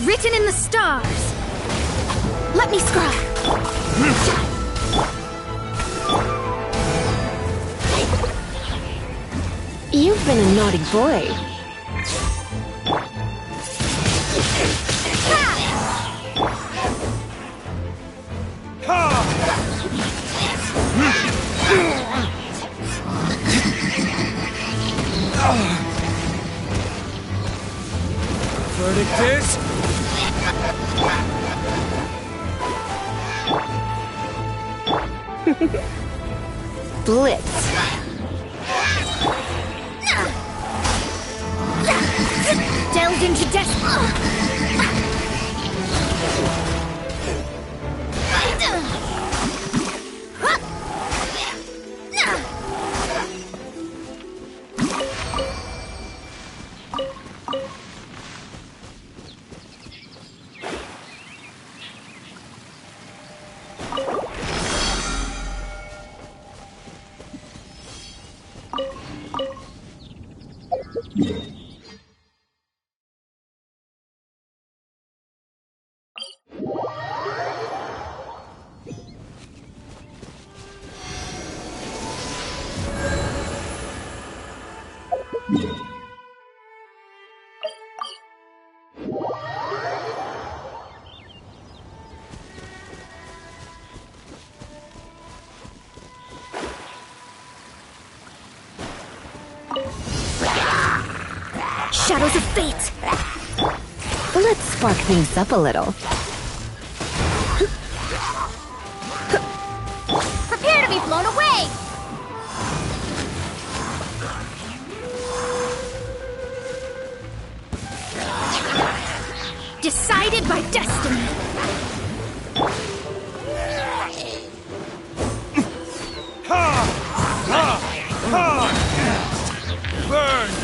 Written in the stars! Let me scry. You've been a naughty boy. Verdict is... Blitz. Delved into Shadows of fate! Let's spark things up a little. Prepare to be blown away! decided by destiny. Burn!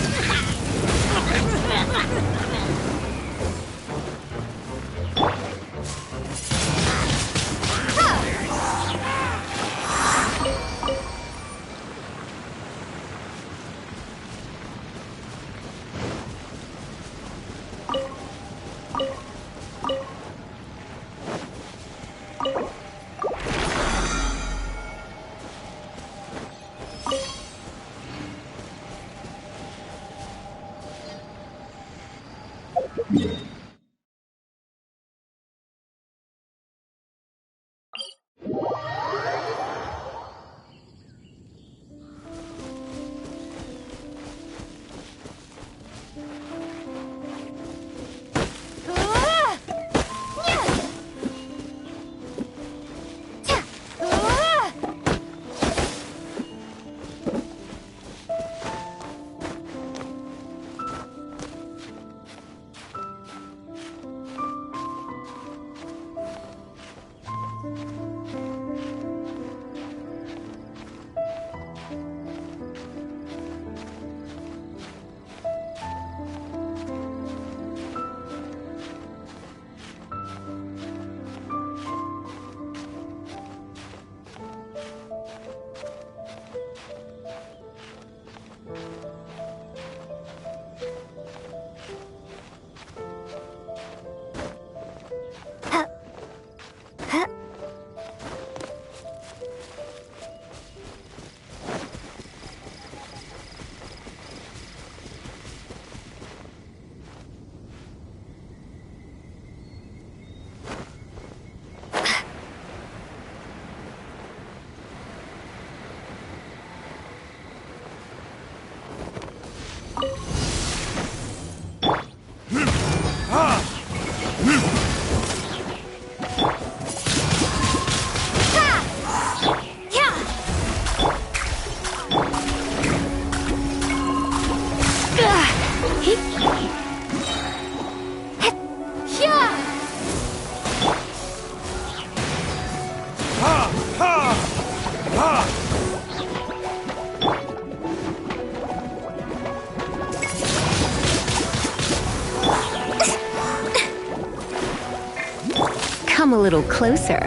Come a little closer.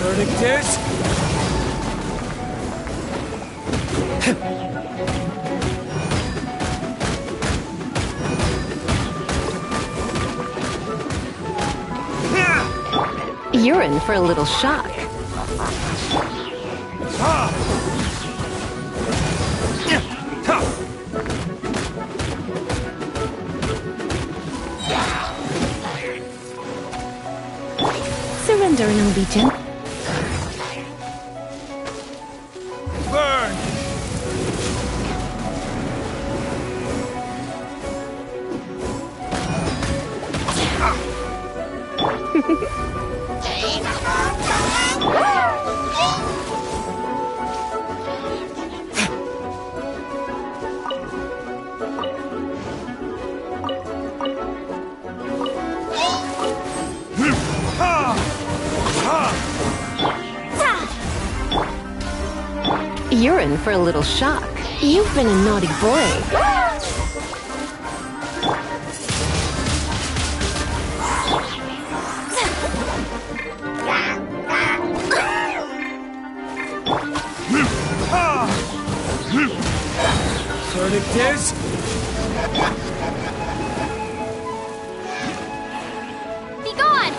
Verdict is... You're in for a little shock. Surrender and I'll be gentle. Burn! You're in for a little shock. You've been a naughty boy. Verdict is... Be gone!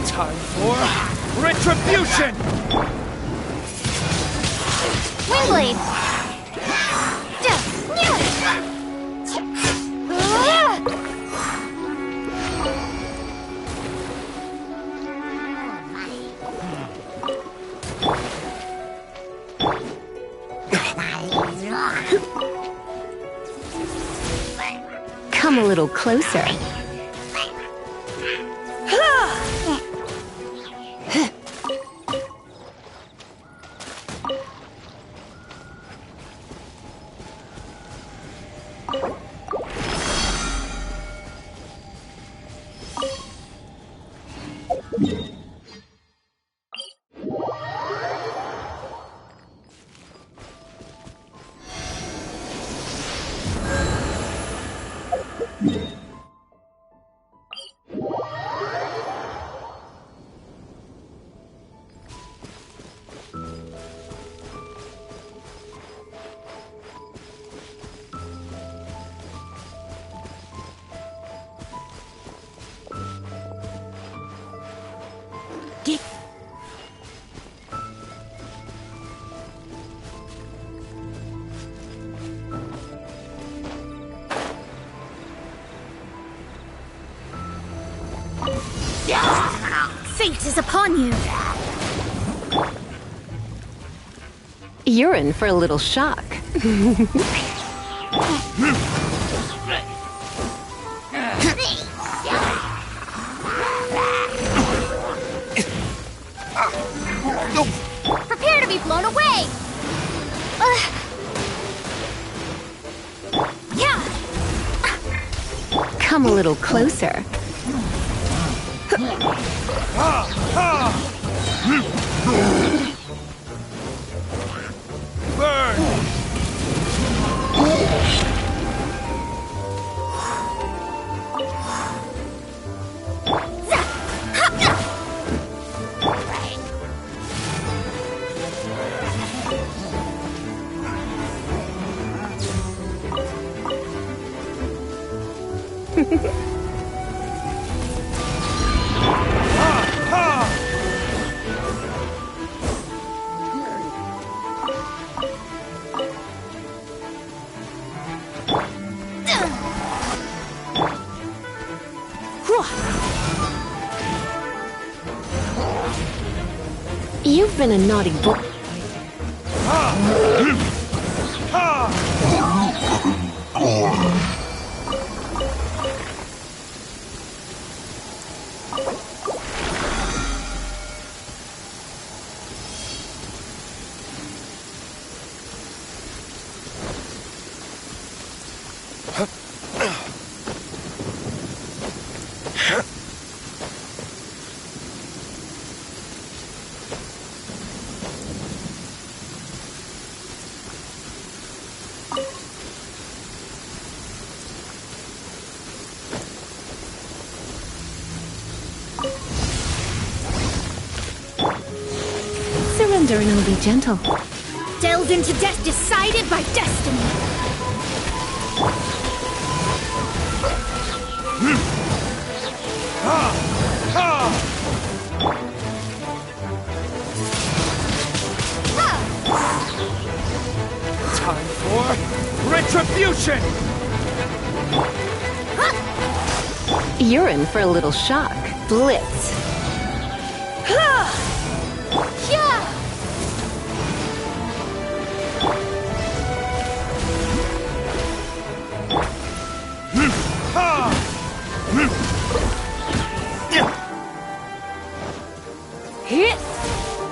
Time for retribution! Windblade! Come a little closer. Fate is upon you! You're in for a little shock. Prepare to be blown away! Yeah! Come a little closer. Burn! You've been a naughty boy. Surrender and I'll be gentle. Delved into death decided by destiny. Time for retribution! You're in for a little shock. Blitz.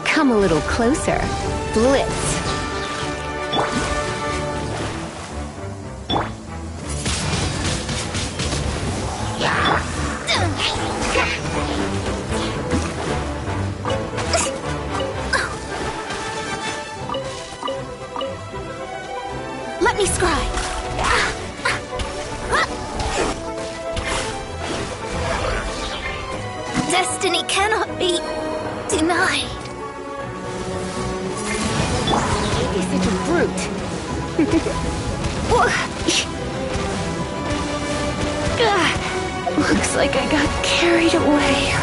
Come a little closer. Blitz. Let me scry. Destiny cannot be denied. He's such a brute. Looks like I got carried away.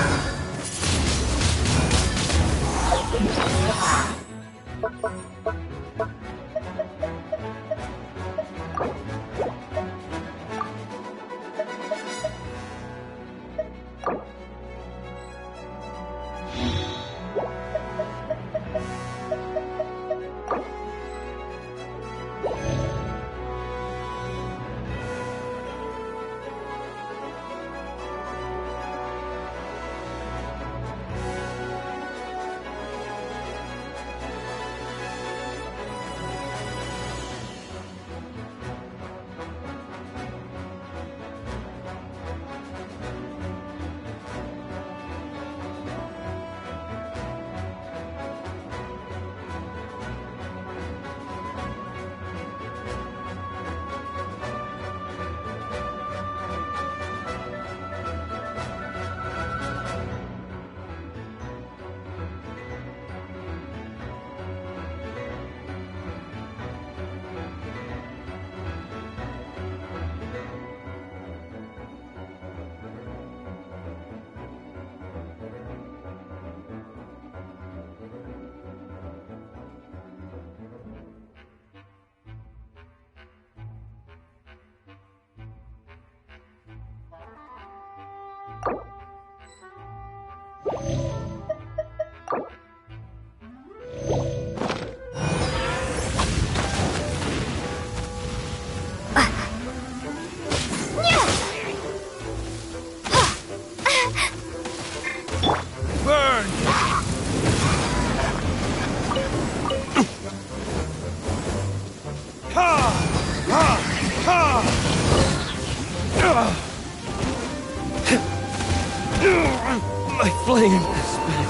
My flame has been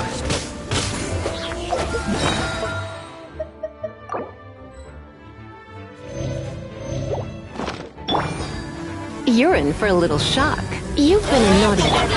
extinguished. You're in for a little shock. You've been a naughty boy.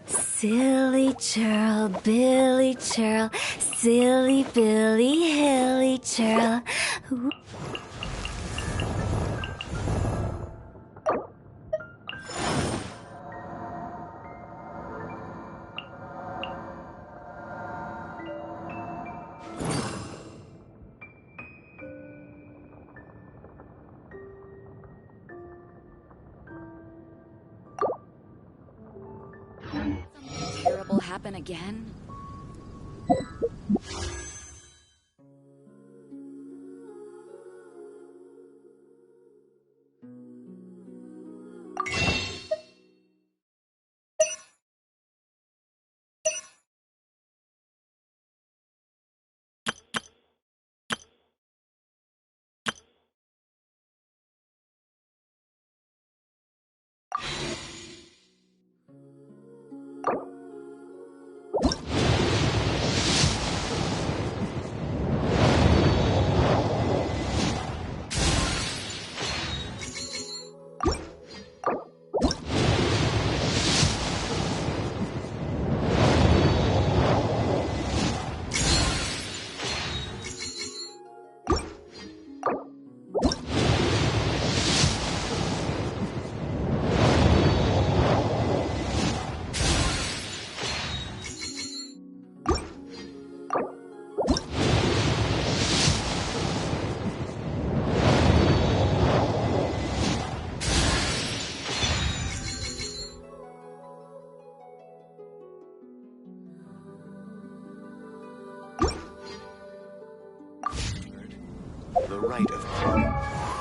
Silly churl, Billy churl, silly Billy, hilly churl. Ooh. Something terrible happen again? The rite of parting.